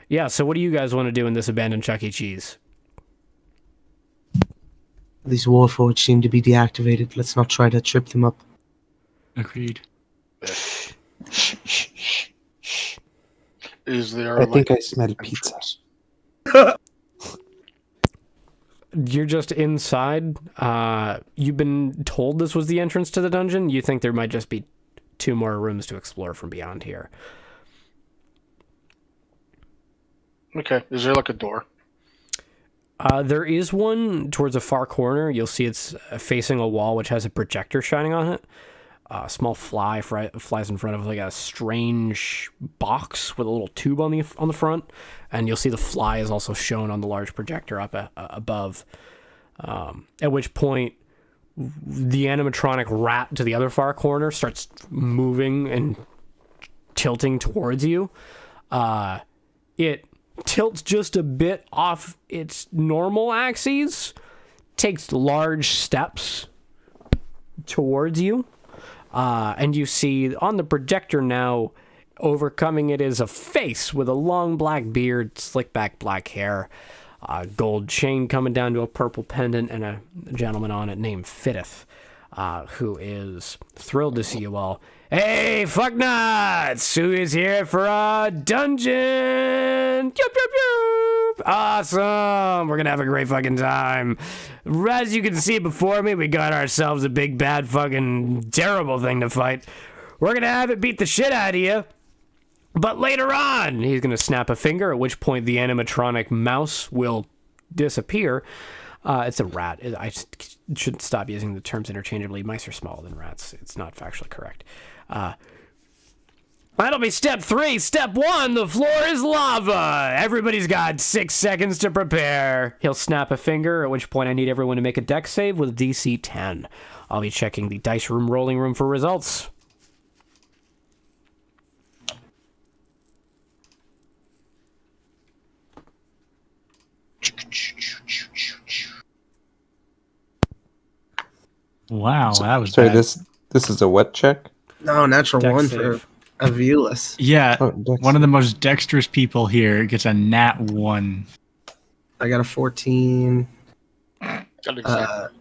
Yeah, so what do you guys want to do in this abandoned Chuck E. Cheese? These warforged seem to be deactivated. Let's not try to trip them up. Agreed. Is there? I think I smell pizza. You're just inside. You've been told this was the entrance to the dungeon. You think there might just be 2 more rooms to explore from beyond here. Okay. Is there like a door? There is one towards a far corner. You'll see it's facing a wall which has a projector shining on it. A small fly flies in front of like a strange box with a little tube on the front, and you'll see the fly is also shown on the large projector up above. At which point, the animatronic rat to the other far corner starts moving and tilting towards you. It tilts just a bit off its normal axes, takes large steps towards you, and you see on the projector now, overcoming it is a face with a long black beard, slick back black hair, a gold chain coming down to a purple pendant, and a gentleman on it named Fittith, who is thrilled to see you all. Hey, fucknuts! Who is here for a dungeon? Yup, yup, yup! Awesome! We're gonna have a great fucking time. As you can see before me, we got ourselves a big, bad, fucking terrible thing to fight. We're gonna have it beat the shit out of you. But later on, he's gonna snap a finger, at which point the animatronic mouse will disappear. It's a rat. I should stop using the terms interchangeably. Mice are smaller than rats. It's not factually correct. That'll be step 3. Step 1, the floor is lava. Everybody's got 6 seconds to prepare. He'll snap a finger, at which point I need everyone to make a dex save with DC 10. I'll be checking the dice room rolling room for results. Wow, that was Sorry, bad. this is a what check? No, natural Dex 1 save. for Avilas. Yeah, Oh, dex. one of the most dexterous people here gets a nat 1. I got a 14. Got exactly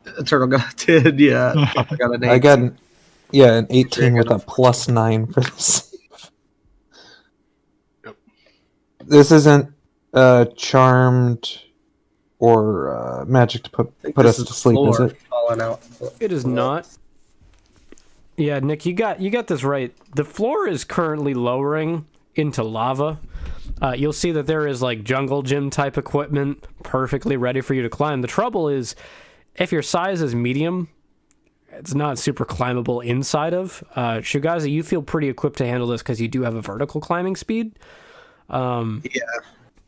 10. Turtle got 10, yeah. I got an 18. I got an 18 with a +9 for this. Yep. This isn't charmed or magic to put us to sleep, is it? Falling out. It is not. Yeah, Nick, you got this right. The floor is currently lowering into lava. You'll see that there is like jungle gym type equipment perfectly ready for you to climb. The trouble is, if your size is medium, it's not super climbable inside of. Shugazi, you feel pretty equipped to handle this because you do have a vertical climbing speed. Yeah.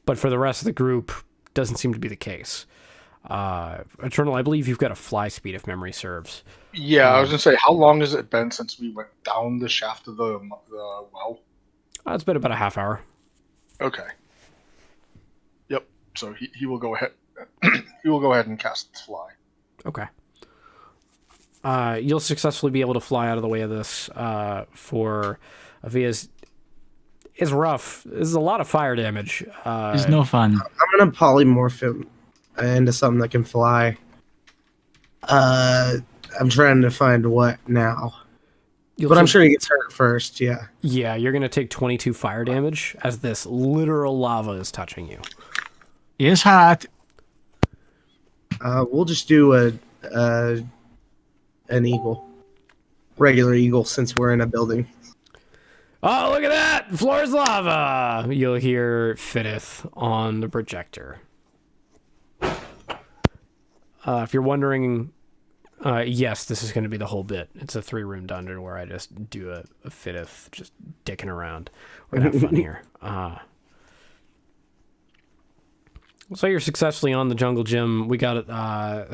But for the rest of the group, doesn't seem to be the case. Eternal, I believe you've got a fly speed if memory serves. Yeah, I was gonna say, how long has it been since we went down the shaft of the well? It's been about a half hour. Okay. Yep. So he will go ahead. He will go ahead and cast fly. Okay. You'll successfully be able to fly out of the way of this. For Avia's is rough. This is a lot of fire damage. It's no fun. I'm gonna polymorph him into something that can fly. I'm trying to find what now. But I'm sure he gets hurt first, yeah. Yeah, you're going to take 22 fire damage as this literal lava is touching you. It's hot. We'll just do an eagle. Regular eagle, since we're in a building. Oh, look at that! Floor's lava! You'll hear Fidith on the projector. If you're wondering, yes, this is going to be the whole bit. It's a 3-room dungeon where I just do a Fidith just dicking around. We're going to have fun here. So you're successfully on the jungle gym. We got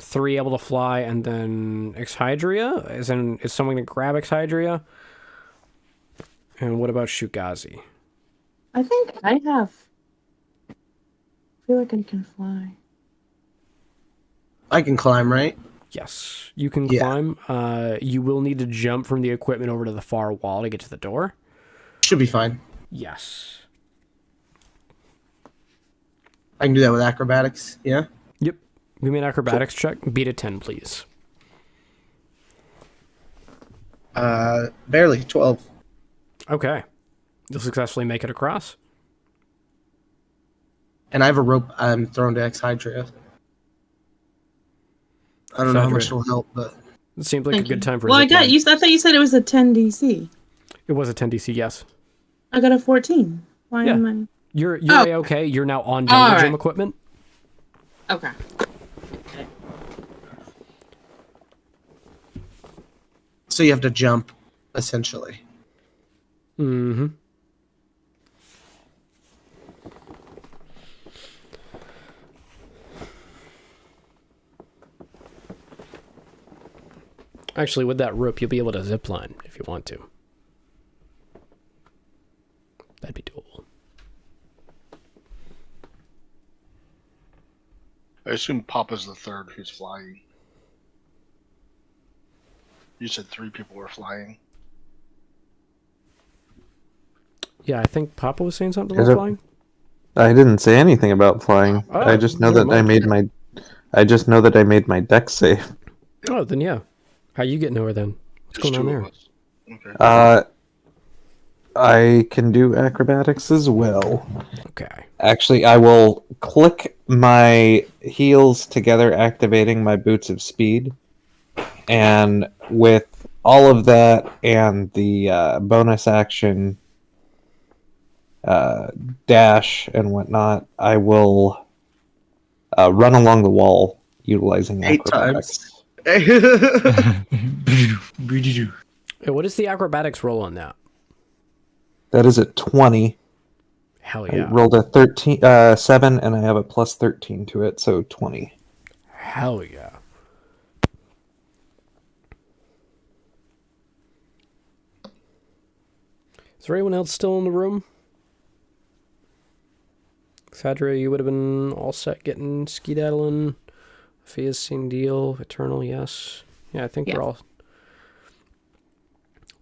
3 able to fly, and then Hydra. Is someone going to grab Hydra? And what about Shugazi? I think I have. I feel like I can fly. I can climb, right? Yes, you can climb. You will need to jump from the equipment over to the far wall to get to the door. Should be fine. Yes. I can do that with acrobatics, yeah? Yep. Give me an acrobatics check. Beat a 10, please. Barely, 12. Okay. You'll successfully make it across. And I have a rope I'm thrown to Hydra. I don't know how much it'll help, but... It seems like a good time for Well, I zipline. thought you said it was a 10 DC. It was a 10 DC, yes. I got a 14. Why am I... You're okay. You're now on jungle gym equipment. Okay. So you have to jump, essentially. Mm-hmm. Actually, with that rope, you'll be able to zipline if you want to. That'd be doable. I assume Papa's the third who's flying. You said 3 people were flying. Yeah, I think Papa was saying something about flying. I didn't say anything about flying. I just know that I made my. I just know that I made my deck save. Oh, then yeah. How you getting over then? What's Just going on 2 there? of us. Okay. I can do acrobatics as well. Okay. Actually, I will click my heels together, activating my boots of speed. And with all of that and the bonus action dash and whatnot, I will run along the wall utilizing 8 acrobatics. times. Hey, what is the acrobatics roll on that? That is at 20. Hell yeah. I rolled a 7, and I have a plus 13 to it, so 20. Hell yeah. Is there anyone else still in the room? Hydra, you would have been all set getting skedaddling. Fia's same deal. Eternal, yes. Yeah, I think we're all...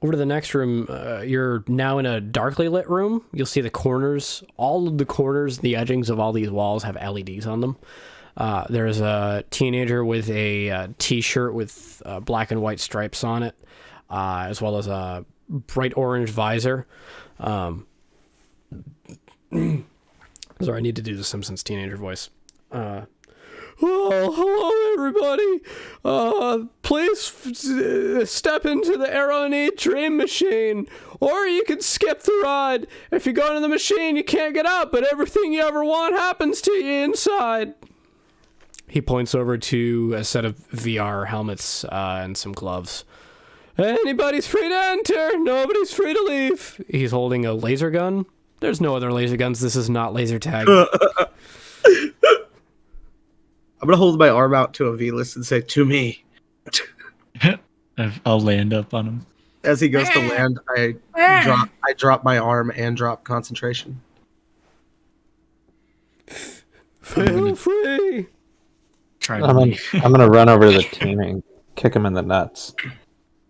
Over to the next room, you're now in a darkly lit room. You'll see the corners, all of the corners, the edgings of all these walls have LEDs on them. There's a teenager with a t-shirt with black and white stripes on it, as well as a bright orange visor. Sorry, I need to do the Simpsons teenager voice. Oh, hello, everybody. Please step into the Arrowknee dream machine, or you can skip the ride. If you go into the machine, you can't get out, but everything you ever want happens to you inside. He points over to a set of VR helmets and some gloves. Anybody's free to enter. Nobody's free to leave. He's holding a laser gun. There's no other laser guns. This is not laser tag. I'm going to hold my arm out to a V-list and say, to me. I'll land up on him. As he goes to land, I drop my arm and drop concentration. Feel free. I'm gonna run over to the teen and kick him in the nuts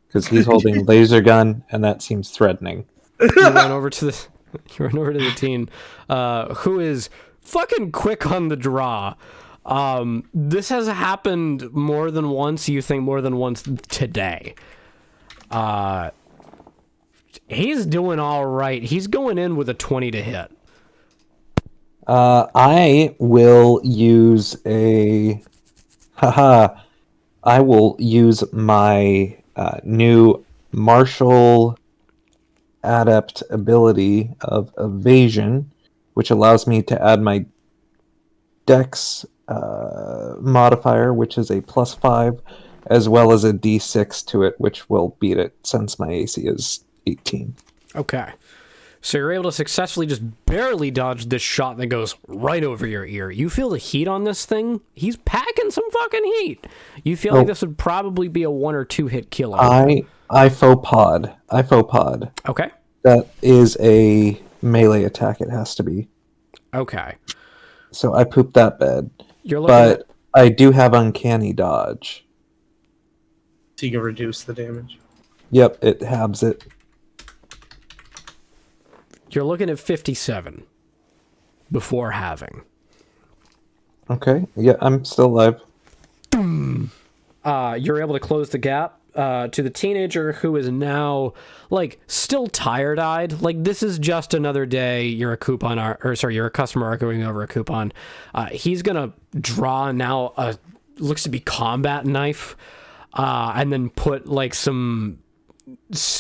because he's holding a laser gun and that seems threatening. You run over to the teen, who is fucking quick on the draw. This has happened more than once. You think more than once today. He's doing all right. He's going in with a 20 to hit. I will use a. Haha. I will use my new martial adept ability of evasion, which allows me to add my dex modifier, which is a +5, as well as a d6 to it, which will beat it since my AC is 18. Okay. So you're able to successfully just barely dodge this shot that goes right over your ear. You feel the heat on this thing? He's packing some fucking heat. You feel like this would probably be a 1 or 2 hit kill. I faux pod. Okay. That is a melee attack. It has to be. Okay. So I pooped that bed. You're looking But I do have uncanny dodge. So you can reduce the damage. Yep, it halves it. You're looking at 57 before halving. Okay. Yeah, I'm still alive. You're able to close the gap to the teenager who is now, like, still tired-eyed. Like, this is just another day. You're a customer arguing over a coupon. He's gonna draw now looks to be combat knife, and then put like some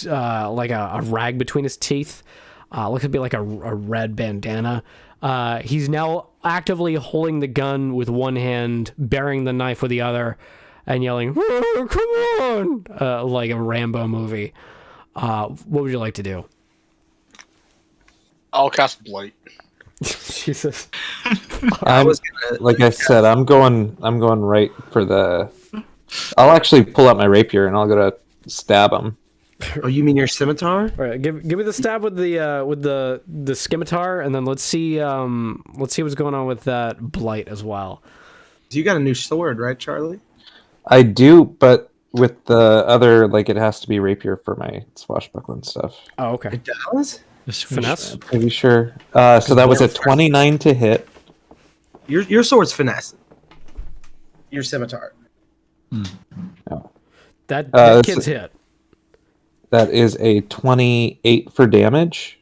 like a rag between his teeth. Looks to be like a red bandana. He's now actively holding the gun with one hand, bearing the knife with the other, and yelling, "Oh, come on!" Like a Rambo movie. What would you like to do? I'll cast Blight. Jesus. Like I said, I'm going right for the. I'll actually pull out my rapier and I'll go to stab him. Oh, you mean your scimitar? All right, give me the stab with the scimitar, and then let's see what's going on with that blight as well. You got a new sword, right, Charlie? I do, but with the other, like, it has to be rapier for my swashbuckling stuff. Oh, okay. It does? Finesse. Pretty sure. So that was a 29 to hit. Your sword's finesse. Your scimitar. No. That this kid's is- hit. That is a 28 for damage.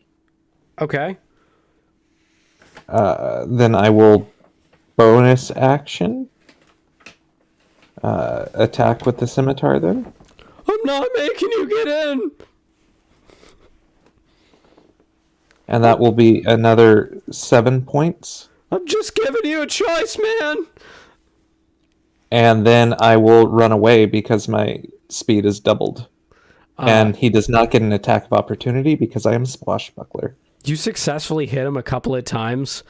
Okay. Then I will bonus action attack with the scimitar then. I'm not making you get in. And that will be another 7 points. I'm just giving you a choice, man. And then I will run away because my speed is doubled. And he does not get an attack of opportunity because I am Swashbuckler. You successfully hit him a couple of times.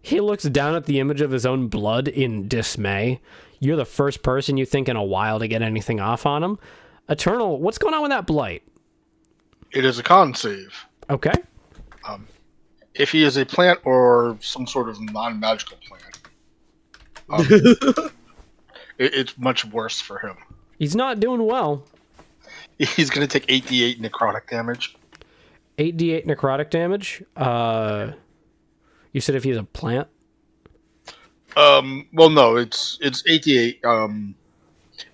He looks down at the image of his own blood in dismay. You're the first person you think in a while to get anything off on him. Eternal, what's going on with that blight? It is a con save. Okay. If he is a plant or some sort of non-magical plant, it's much worse for him. He's not doing well. He's going to take 8d8 necrotic damage. 8d8 necrotic damage. You said if he's a plant? Well, no, it's 8d8.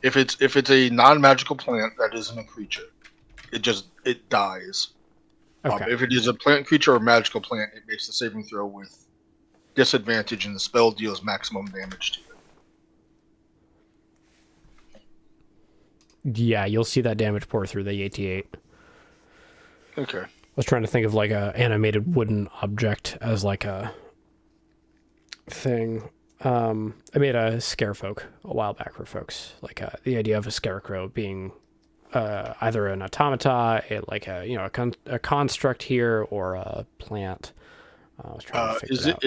If it's a non-magical plant that isn't a creature, it dies. Okay. If it is a plant creature or magical plant, it makes the saving throw with disadvantage, and the spell deals maximum damage to it. Yeah, you'll see that damage pour through the 8d8. Okay. I was trying to think of like a animated wooden object as like a thing. I made a scarefolk a while back for folks. Like the idea of a scarecrow being either an automata, a construct here, or a plant. I was trying to figure it out.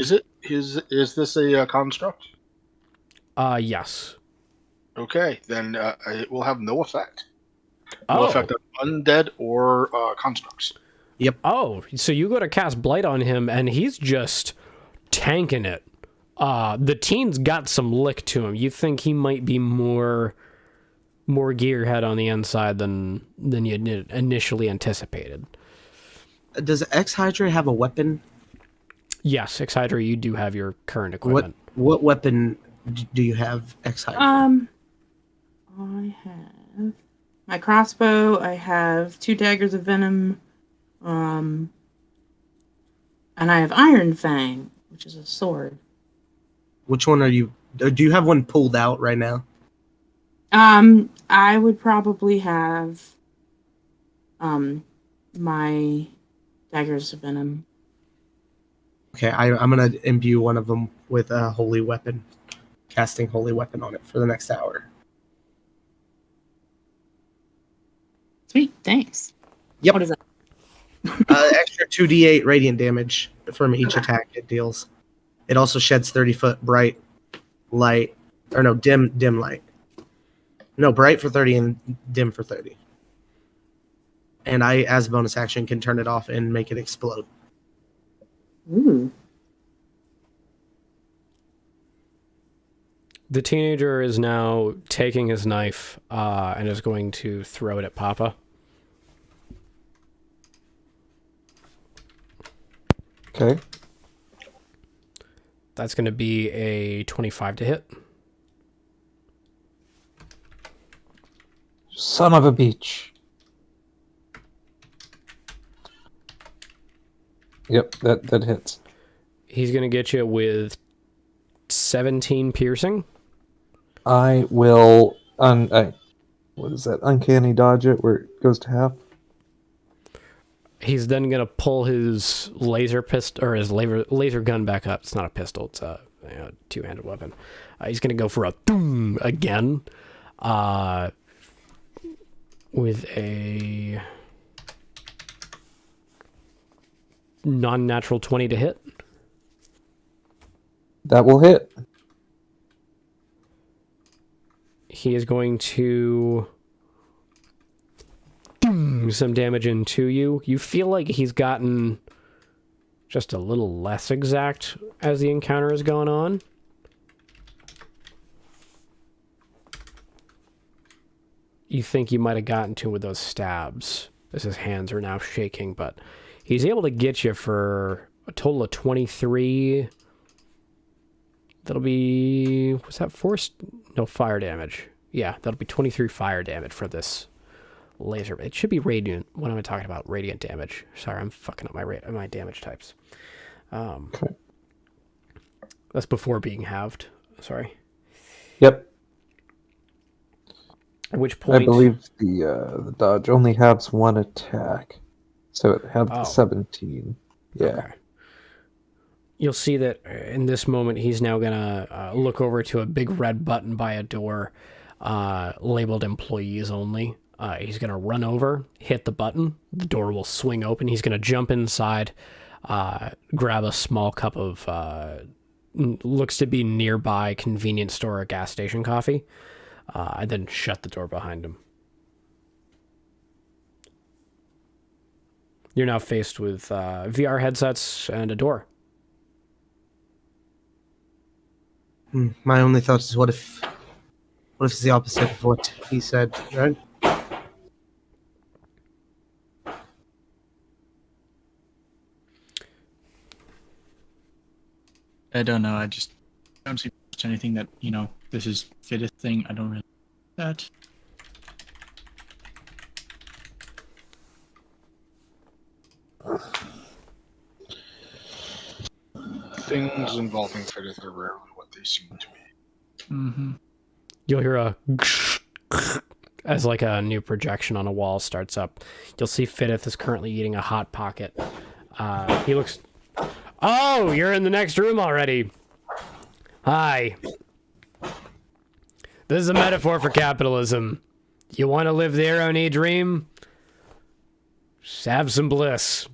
Is this a construct? Yes. Okay, then it will have no effect. No Oh. effect on undead or constructs. Yep. Oh, so you go to cast Blight on him, and he's just tanking it. The teen's got some lick to him. You think he might be more gearhead on the inside than you initially anticipated. Does Hydra have a weapon? Yes, Hydra, you do have your current equipment. What weapon do you have, Hydra? I have my crossbow. I have 2 daggers of venom. And I have Iron Fang, which is a sword. Which one are you? Do you have one pulled out right now? I would probably have my Daggers of Venom. Okay, I'm gonna imbue one of them with a holy weapon, casting holy weapon on it for the next hour. Sweet, thanks. Yep. What is that? Extra 2d8 radiant damage from each attack it deals. It also sheds 30-foot bright light, or no, dim light. No, bright for 30 and dim for 30. And I, as a bonus action, can turn it off and make it explode. Ooh. The teenager is now taking his knife and is going to throw it at Papa. Okay. That's going to be a 25 to hit. Son of a beach. Yep, that hits. He's going to get you with 17 piercing. I will what is that? Uncanny dodge it where it goes to half. He's then going to pull his laser pistol or his laser gun back up. It's not a pistol. It's a two-handed weapon. He's going to go for a boom again with a non-natural 20 to hit. That will hit. He is going to some damage into you. You feel like he's gotten just a little less exact as the encounter is going on. You think you might have gotten to him with those stabs, as his hands are now shaking, but he's able to get you for a total of 23. That'll be... was that force? No, fire damage. Yeah, that'll be 23 fire damage for this laser. It should be radiant. What am I talking about? Radiant damage. Sorry, I'm fucking up my damage types. Okay. That's before being halved. Sorry. Yep. At which point... I believe the dodge only has one attack. So it had 17. Yeah. Okay. You'll see that in this moment, he's now going to look over to a big red button by a door labeled employees only. He's going to run over, hit the button. The door will swing open. He's going to jump inside, grab a small cup of looks to be nearby convenience store or gas station coffee, and then shut the door behind him. You're now faced with VR headsets and a door. My only thought is, what if it's the opposite of what he said, right? I don't know. I just don't see anything that, this is fittest thing. I don't really that. Things involving Fidith are rarely what they seem to be. Mm-hmm. You'll hear a as like a new projection on a wall starts up. You'll see Fidith is currently eating a Hot Pocket. He looks... Oh, you're in the next room already. Hi. This is a metaphor for capitalism. You want to live the Arrowknee dream? Just have some bliss.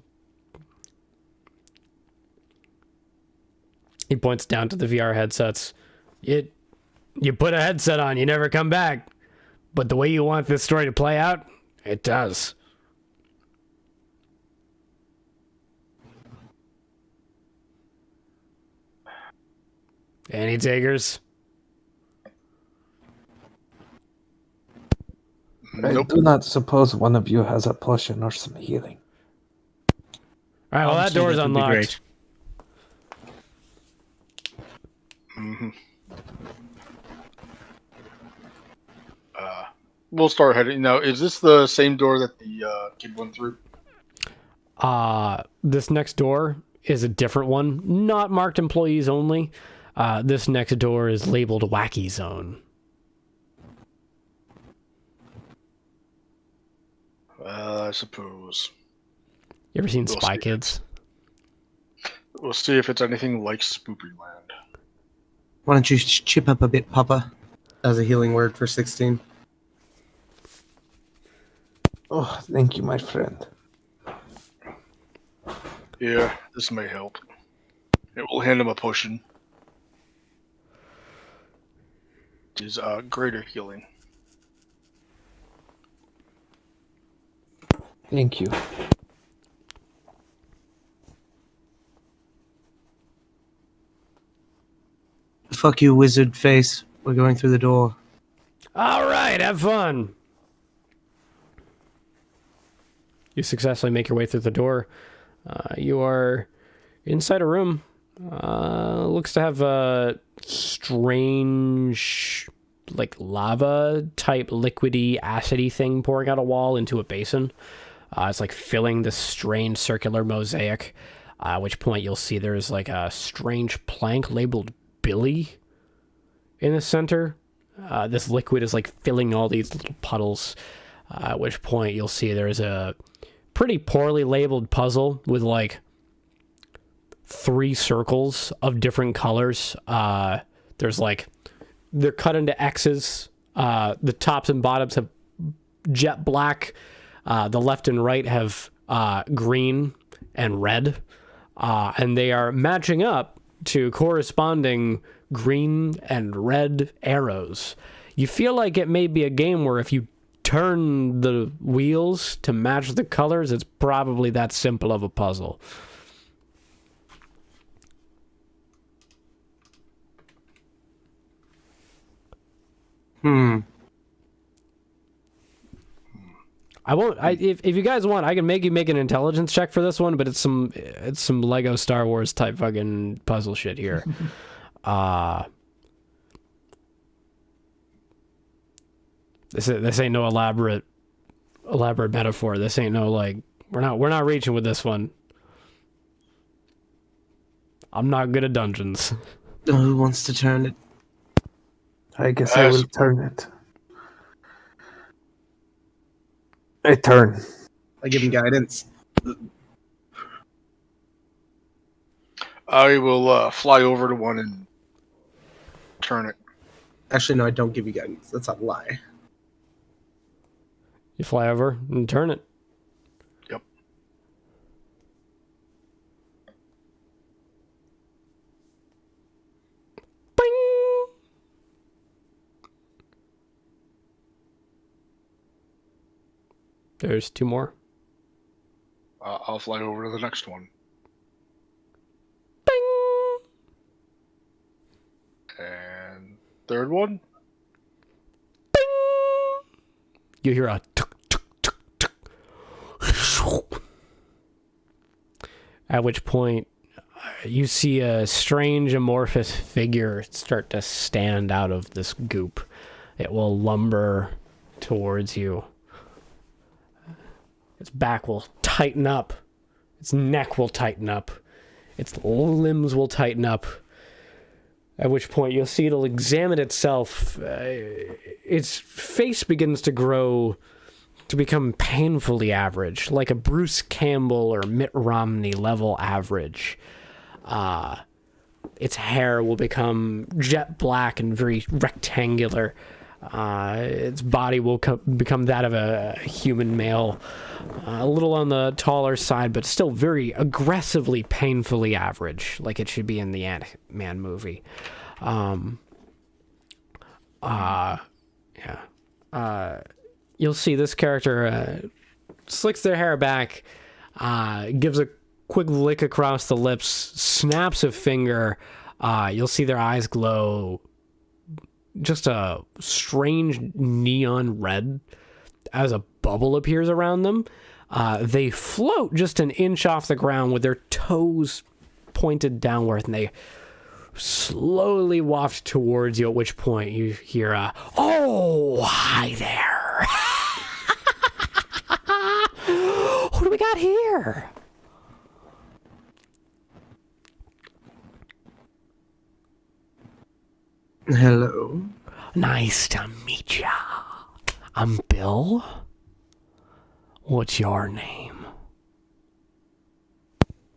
He points down to the VR headsets. You put a headset on, you never come back. But the way you want this story to play out, it does. Any takers? I do not suppose one of you has a potion or some healing. All right, well, that door's unlocked. Mm-hmm. We'll start heading. Now, is this the same door that the kid went through? This next door is a different one, not marked employees only. This next door is labeled Wacky Zone. I suppose. You ever seen We'll Spy see. Kids? We'll see if it's anything like Spoopy Land. Why don't you chip up a bit, Papa? That was a healing word for 16. Oh, thank you, my friend. Yeah, this may help. It will hand him a potion. It is greater healing. Thank you. Fuck you, wizard face. We're going through the door. All right, have fun. You successfully make your way through the door. You are inside a room. Looks to have a strange, like lava type liquidy, acidy thing pouring out a wall into a basin. It's like filling this strange circular mosaic. At which point you'll see there's like a strange plank labeled Billy in the center. This liquid is like filling all these little puddles. At which point you'll see there's a pretty poorly labeled puzzle with like 3 circles of different colors. There's like, they're cut into X's. The tops and bottoms have jet black. The left and right have green and red. And they are matching up to corresponding green and red arrows. You feel like it may be a game where if you turn the wheels to match the colors, it's probably that simple of a puzzle. I won't. If you guys want, I can make you make an intelligence check for this one, but it's some Lego Star Wars type fucking puzzle shit here. This ain't no elaborate metaphor. This ain't no like we're not reaching with this one. I'm not good at dungeons. Oh, who wants to turn it? I guess I will turn it. I turn. I give him guidance. I will fly over to one and turn it. Actually, no, I don't give you guidance. That's a lie. You fly over and turn it. Yep. Bing! There's 2 more. I'll fly over to the next one. Bing! And third one. You hear a tuk, tuk, tuk, tuk. At which point you see a strange amorphous figure start to stand out of this goop. It will lumber towards you. Its back will tighten up. Its neck will tighten up. Its limbs will tighten up. At which point you'll see it'll examine itself. Its face begins to grow to become painfully average, like a Bruce Campbell or Mitt Romney level average. Its hair will become jet black and very rectangular. Its body will become that of a human male, a little on the taller side, but still very aggressively, painfully average, like it should be in the Ant-Man movie. You'll see this character slicks their hair back, gives a quick lick across the lips, snaps a finger. You'll see their eyes glow just a strange neon red as a bubble appears around them. They float just an inch off the ground with their toes pointed downward, and they slowly waft towards you, at which point you hear "Oh, hi there." Who do we got here? Hello. Nice to meet ya. I'm Bill. What's your name?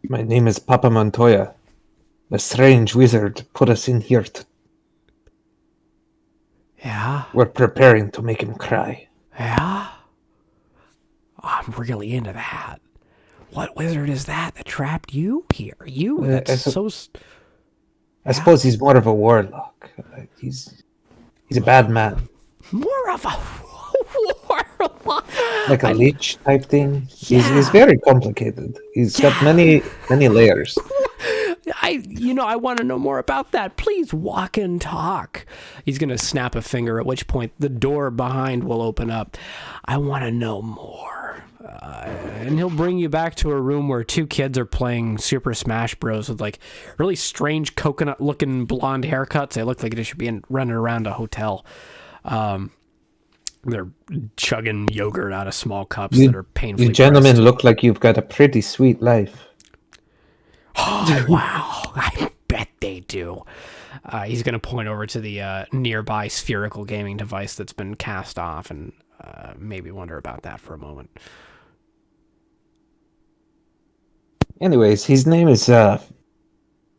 My name is Papa Montoya. A strange wizard put us in here. Yeah? We're preparing to make him cry. Yeah? I'm really into that. What wizard is that trapped you here? You? That's I suppose he's more of a warlock. He's a bad man. More of a warlock. Like a leech type thing. Yeah. He's very complicated. He's got many layers. I want to know more about that. Please walk and talk. He's going to snap a finger, at which point the door behind will open up. I want to know more. And he'll bring you back to a room where two kids are playing Super Smash Bros. With like really strange coconut-looking blonde haircuts. They look like they should be running around a hotel. They're chugging yogurt out of small cups that are painfully You gentlemen pressed. look like you've got a pretty sweet life. Oh, wow. I bet they do. He's going to point over to the nearby spherical gaming device that's been cast off and maybe wonder about that for a moment. Anyways, his name is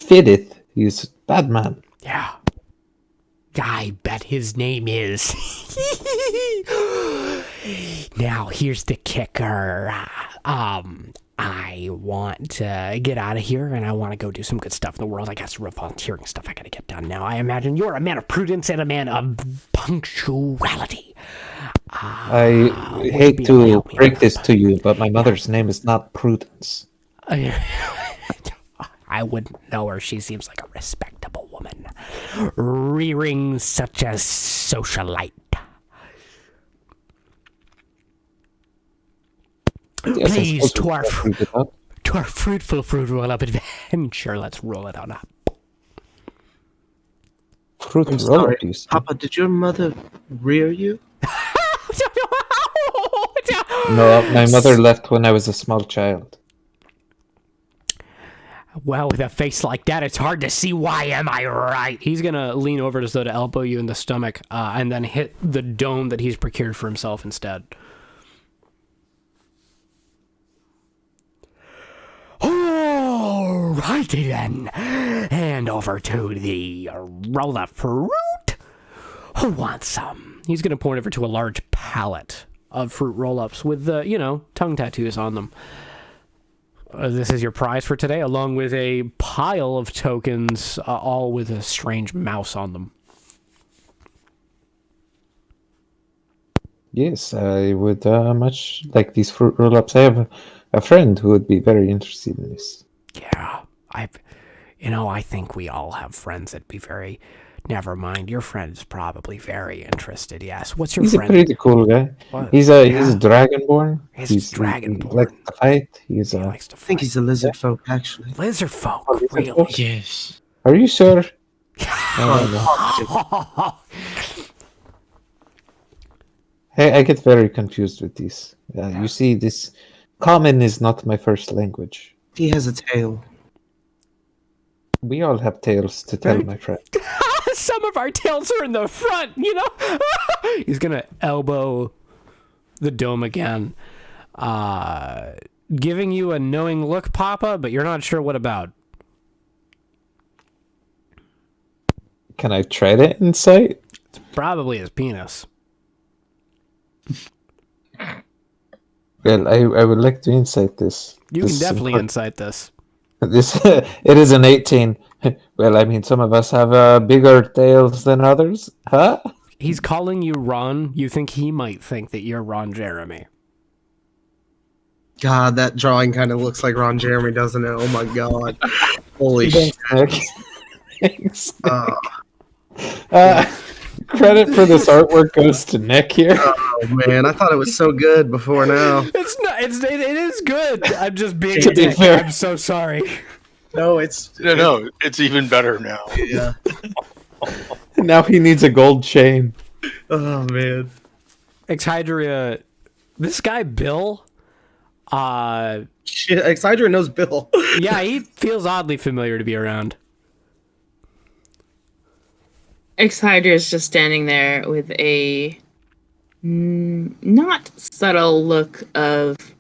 Fidith. He's a bad man. Yeah. I bet his name is. Now, here's the kicker. I want to get out of here and I want to go do some good stuff in the world. I got some real volunteering stuff I got to get done now. I imagine you're a man of prudence and a man of punctuality. I hate to break this to you, but my mother's name is not Prudence. I wouldn't know her. She seems like a respectable woman, rearing such a socialite. Yes, I Please, suppose we can prove it up. to our fruitful fruit roll-up adventure. Let's roll it on up. Fruit I'm roll sorry. up, you say? Papa, did your mother rear you? No, my mother left when I was a small child. Well, with a face like that, it's hard to see why, am I right? He's going to lean over as though to elbow you in the stomach and then hit the dome that he's procured for himself instead. Alrighty then. And over to the roll-up fruit. Who wants some? He's going to point over to a large pallet of fruit roll-ups with, tongue tattoos on them. This is your prize for today, along with a pile of tokens, all with a strange mouse on them. Yes, I would much like these fruit roll-ups. I have a friend who would be very interested in this. Yeah, I think we all have friends that'd be very... Never mind, your friend's probably very interested, yes. What's your He's friend? a pretty cool guy. What? He's a dragonborn. He's dragonborn. He likes to fight. He likes to I think fight. he's a lizard folk, actually. Lizard folk, lizard really? folk? Yes. Are you sure? Hey, I get very confused with these. You see, this common is not my first language. He has a tail. We all have tales to tell, my friend. Some of our tails are in the front, He's going to elbow the dome again. Giving you a knowing look, Papa, but you're not sure what about. Can I try to insight? It's probably his penis. Well, I would like to insight this. You This can is definitely important. insight this. This it is an 18. Well, I mean, some of us have bigger tails than others, huh? He's calling you Ron. You think he might think that you're Ron Jeremy. God, that drawing kind of looks like Ron Jeremy, doesn't it? Oh my god. Holy shit. Thanks. Oh, Credit for this artwork goes to Nick here. oh, man, I thought it was so good before now. It's not. It is good. I'm just being To a be dick. fair. I'm so sorry. No, it's No, it's even better now. yeah. Now he needs a gold chain. Oh man. Hydra, this guy Bill. Shit, Hydra knows Bill. Yeah, he feels oddly familiar to be around. Hydra is just standing there with a not subtle look of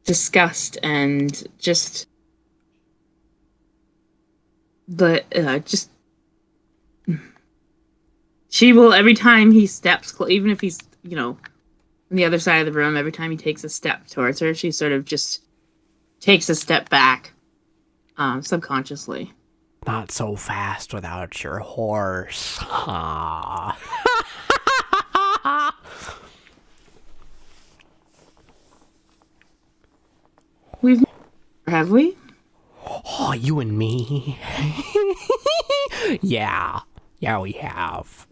disgust and just she will, every time he steps even if he's on the other side of the room, every time he takes a step towards her, she sort of just takes a step back subconsciously. Not so fast without your horse. Have we? Oh, you and me. Yeah, we have.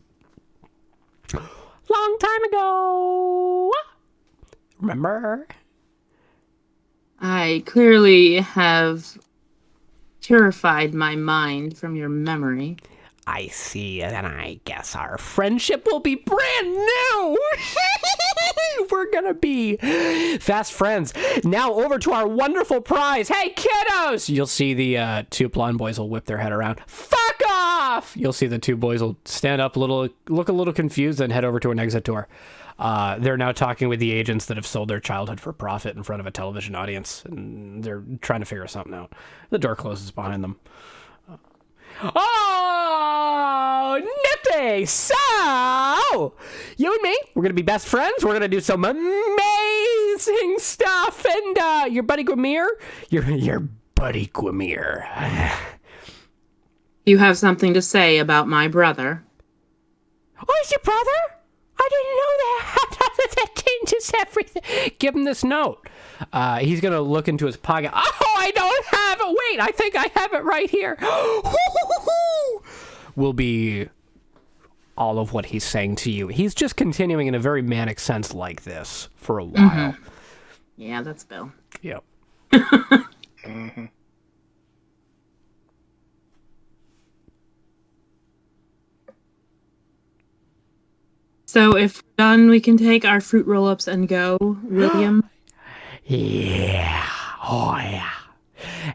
Long time ago. Remember? I clearly have purified my mind from your memory. I see, and I guess our friendship will be brand new. We're gonna be fast friends. Now over to our wonderful prize. Hey, kiddos! You'll see the two blonde boys will whip their head around. Fuck off! You'll see the two boys will stand up, look a little confused, then head over to an exit door. They're now talking with the agents that have sold their childhood for profit in front of a television audience, and they're trying to figure something out. The door closes behind them. Oh, nifty! So, you and me, we're gonna be best friends. We're gonna do some amazing stuff. And your buddy Gwamir, your buddy Gwamir. You have something to say about my brother? Oh, is your brother? I didn't know that. That changes everything. Give him this note. He's gonna look into his pocket. Oh, I don't have it. Wait, I think I have it right here. Will be all of what he's saying to you. He's just continuing in a very manic sense like this for a while. Mm-hmm. Yeah, that's Bill. Yep. Mm-hmm. So if we're done, we can take our fruit roll-ups and go, William. Yeah. Oh, yeah.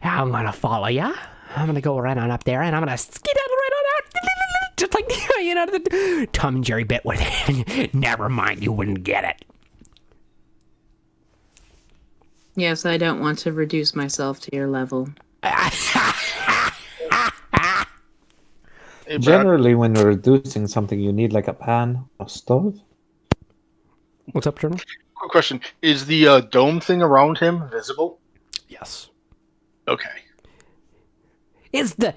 I'm gonna follow ya. I'm gonna go right on up there, and I'm gonna skedaddle right on out. Just like, the Tom and Jerry bit with it. Never mind, you wouldn't get it. Yes, I don't want to reduce myself to your level. Hey, Brad, Generally, when you're reducing something, you need like a pan or stove. What's up, Journal? quick question. Is the dome thing around him visible? Yes. Okay. Is the...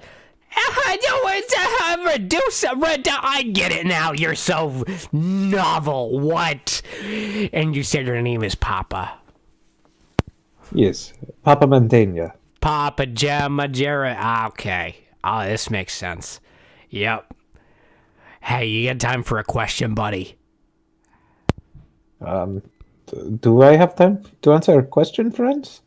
I get it now. You're so novel. What? And you said your name is Papa. Yes, Papa Mantegna. Papa Gemma Jarrett. Okay. Oh, this makes sense. Yep. Hey, you got time for a question, buddy? Do I have time to answer a question, friends?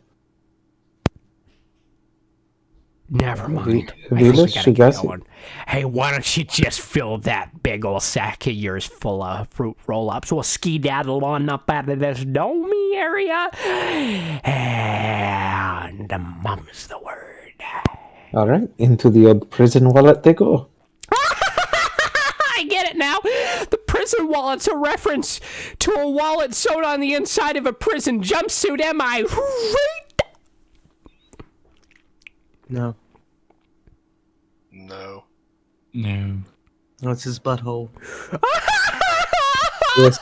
Never mind. I Really? think we gotta get Shugasi? going. Hey, why don't you just fill that big old sack of yours full of fruit roll-ups? We'll ski-daddle on up out of this domey area. And mum's the word. All right, into the old prison wallet they go. I get it now. The prison wallet's a reference to a wallet sewn on the inside of a prison jumpsuit. Am I right? No. No. No. No, it's his butthole. Yes.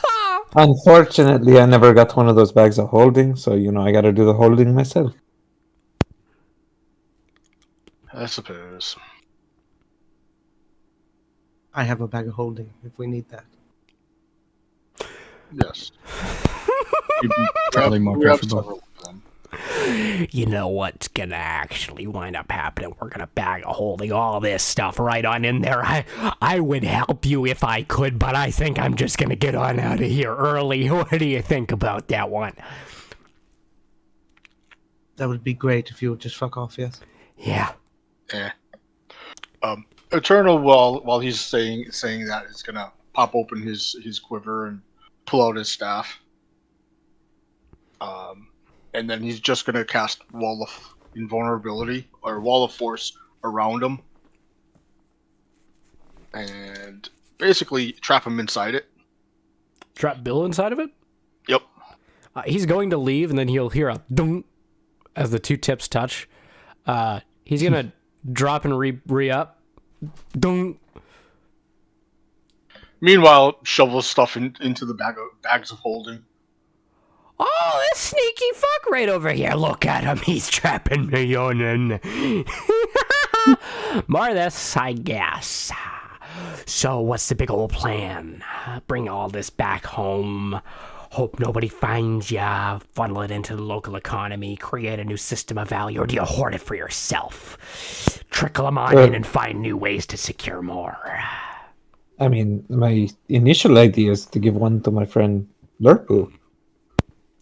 Unfortunately, I never got one of those bags of holding, so I got to do the holding myself. I suppose. I have a bag of holding if we need that. Yes. Probably more We have preferable. several of them. You know what's gonna actually wind up happening? We're gonna bag a holding all this stuff right on in there. I would help you if I could, but I think I'm just gonna get on out of here early. What do you think about that one? That would be great if you would just fuck off, yes? Yeah. Eternal, while he's saying that, is gonna pop open his quiver and pull out his staff. And then he's just gonna cast Wall of Invulnerability or Wall of Force around him. and basically trap him inside it. Trap Bill inside of it? Yep. He's going to leave, and then he'll hear a dunk as the two tips touch. He's going to drop and re-up. Dunk. Meanwhile, shovel stuff into the bags of holding. Oh, this sneaky fuck right over here. Look at him. He's trapping me on. More of this, I guess. So what's the big old plan? Bring all this back home. Hope nobody finds ya. Funnel it into the local economy. Create a new system of value. Or do you hoard it for yourself? Trickle them on in and find new ways to secure more. I mean, my initial idea is to give one to my friend Lurpu.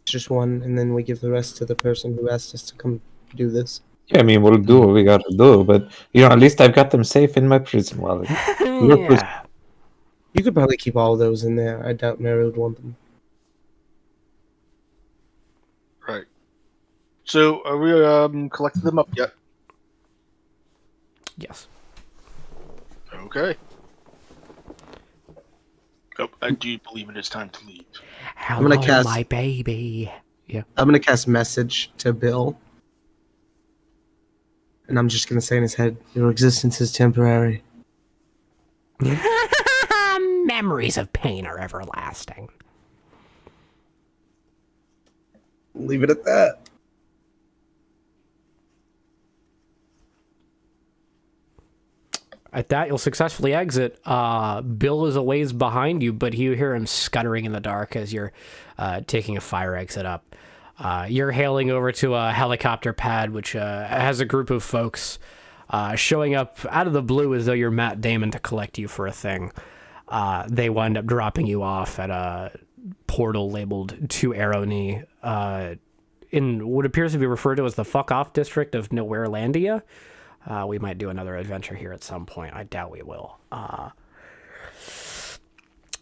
Just one, and then we give the rest to the person who asked us to come do this. Yeah, I mean, we'll do what we gotta do, but, at least I've got them safe in my prison wallet. Yeah. You could probably keep all of those in there. I doubt Mary would want them. Right. So, are we collected them up yet? Yes. Okay. Oh, I do believe it is time to leave. Hello, gonna cast- my baby. Yeah. I'm going to cast message to Bill. And I'm just going to say in his head, your existence is temporary. Memories of pain are everlasting. Leave it at that. At that, you'll successfully exit. Bill is a ways behind you, but you hear him scuttering in the dark as you're taking a fire exit up. You're hailing over to a helicopter pad, which has a group of folks showing up out of the blue as though you're Matt Damon to collect you for a thing. They wind up dropping you off at a portal labeled to Arrowknee in what appears to be referred to as the fuck off district of Nowherelandia. We might do another adventure here at some point. I doubt we will.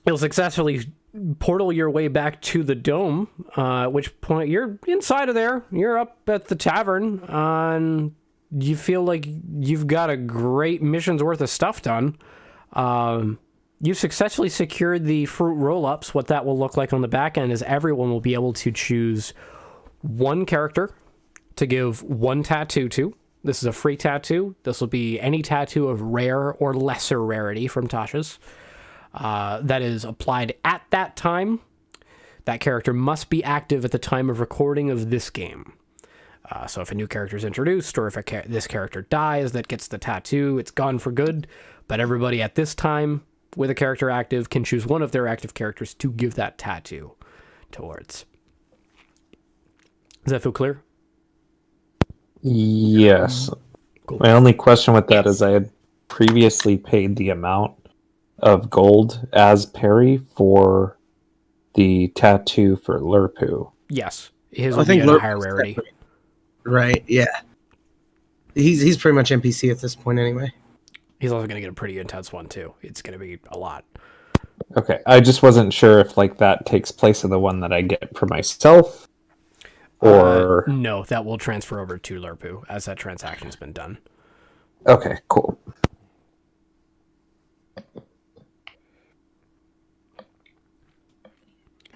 You'll successfully portal your way back to the dome, at which point you're inside of there. You're up at the tavern, and you feel like you've got a great mission's worth of stuff done. You've successfully secured the fruit roll-ups. What that will look like on the back end is everyone will be able to choose one character to give one tattoo to. This is a free tattoo. This will be any tattoo of rare or lesser rarity from Tasha's. That is applied at that time. That character must be active at the time of recording of this game. So if a new character is introduced, or if this character dies that gets the tattoo, it's gone for good. But everybody at this time with a character active can choose one of their active characters to give that tattoo towards. Does that feel clear? Yes. Cool. My only question with that is I had previously paid the amount of gold as Perry for the tattoo for Lurpu. Yes. His I will be think at a Lurp- higher rarity. Right, yeah. He's pretty much NPC at this point anyway. He's also going to get a pretty intense one, too. It's going to be a lot. Okay, I just wasn't sure if that takes place in the one that I get for myself, or no, that will transfer over to Lurpu as that transaction's been done. Okay, cool.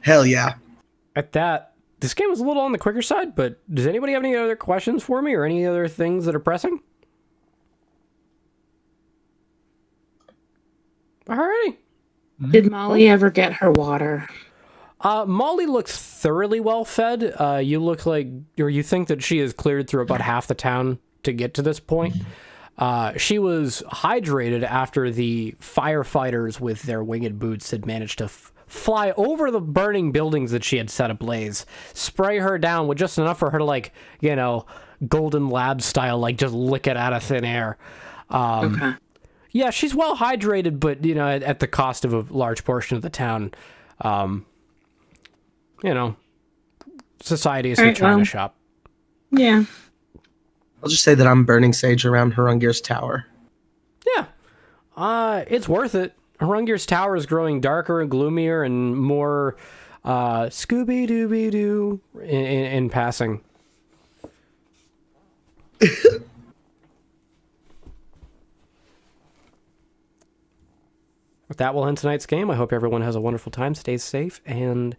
Hell yeah. At that, this game was a little on the quicker side, but does anybody have any other questions for me or any other things that are pressing? Alrighty. Did Molly ever get her water? Molly looks thoroughly well fed. You look like, or you think that she has cleared through about half the town to get to this point. She was hydrated after the firefighters with their winged boots had managed to fly over the burning buildings that she had set ablaze, spray her down with just enough for her to, Golden Lab style, just lick it out of thin air. Okay. Yeah, she's well hydrated, but, at the cost of a large portion of the town. Society is Alright, trying well. to shop. Yeah. I'll just say that I'm burning sage around Harungir's tower. Yeah. It's worth it. Harungir's tower is growing darker and gloomier and more Scooby-Dooby-Doo in passing. that will end tonight's game. I hope everyone has a wonderful time, stays safe, and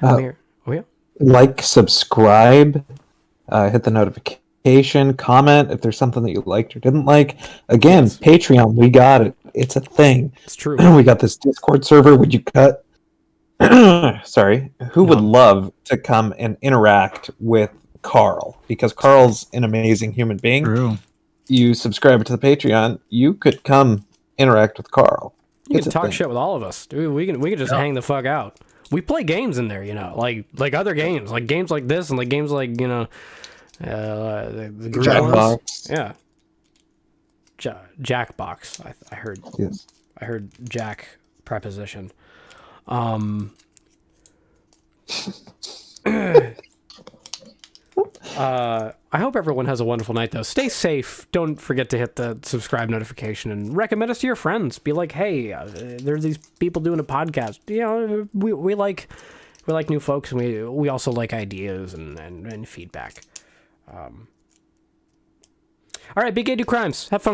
Uh, oh yeah. Like, subscribe, hit the notification, comment if there's something that you liked or didn't like. Again, Yes. Patreon, we got it. It's a thing. It's true. We got this Discord server. Would you cut? Sorry. Who would love to come and interact with Carl? Because Carl's an amazing human being. True. You subscribe to the Patreon, you could come interact with Carl. You It's can a talk thing. shit with all of us, dude. We can just hang the fuck out. We play games in there, you know, like other games, like games like this, and like games like, you know, the green ones. Jackbox. Yeah. Jackbox. I heard. Yes. I heard Jack preposition. I hope everyone has a wonderful night, though. Stay safe. Don't forget to hit the subscribe notification and recommend us to your friends. Be like, hey, there's these people doing a podcast. You know, we like new folks, and we also like ideas and feedback. All right, big gay do crimes. Have fun.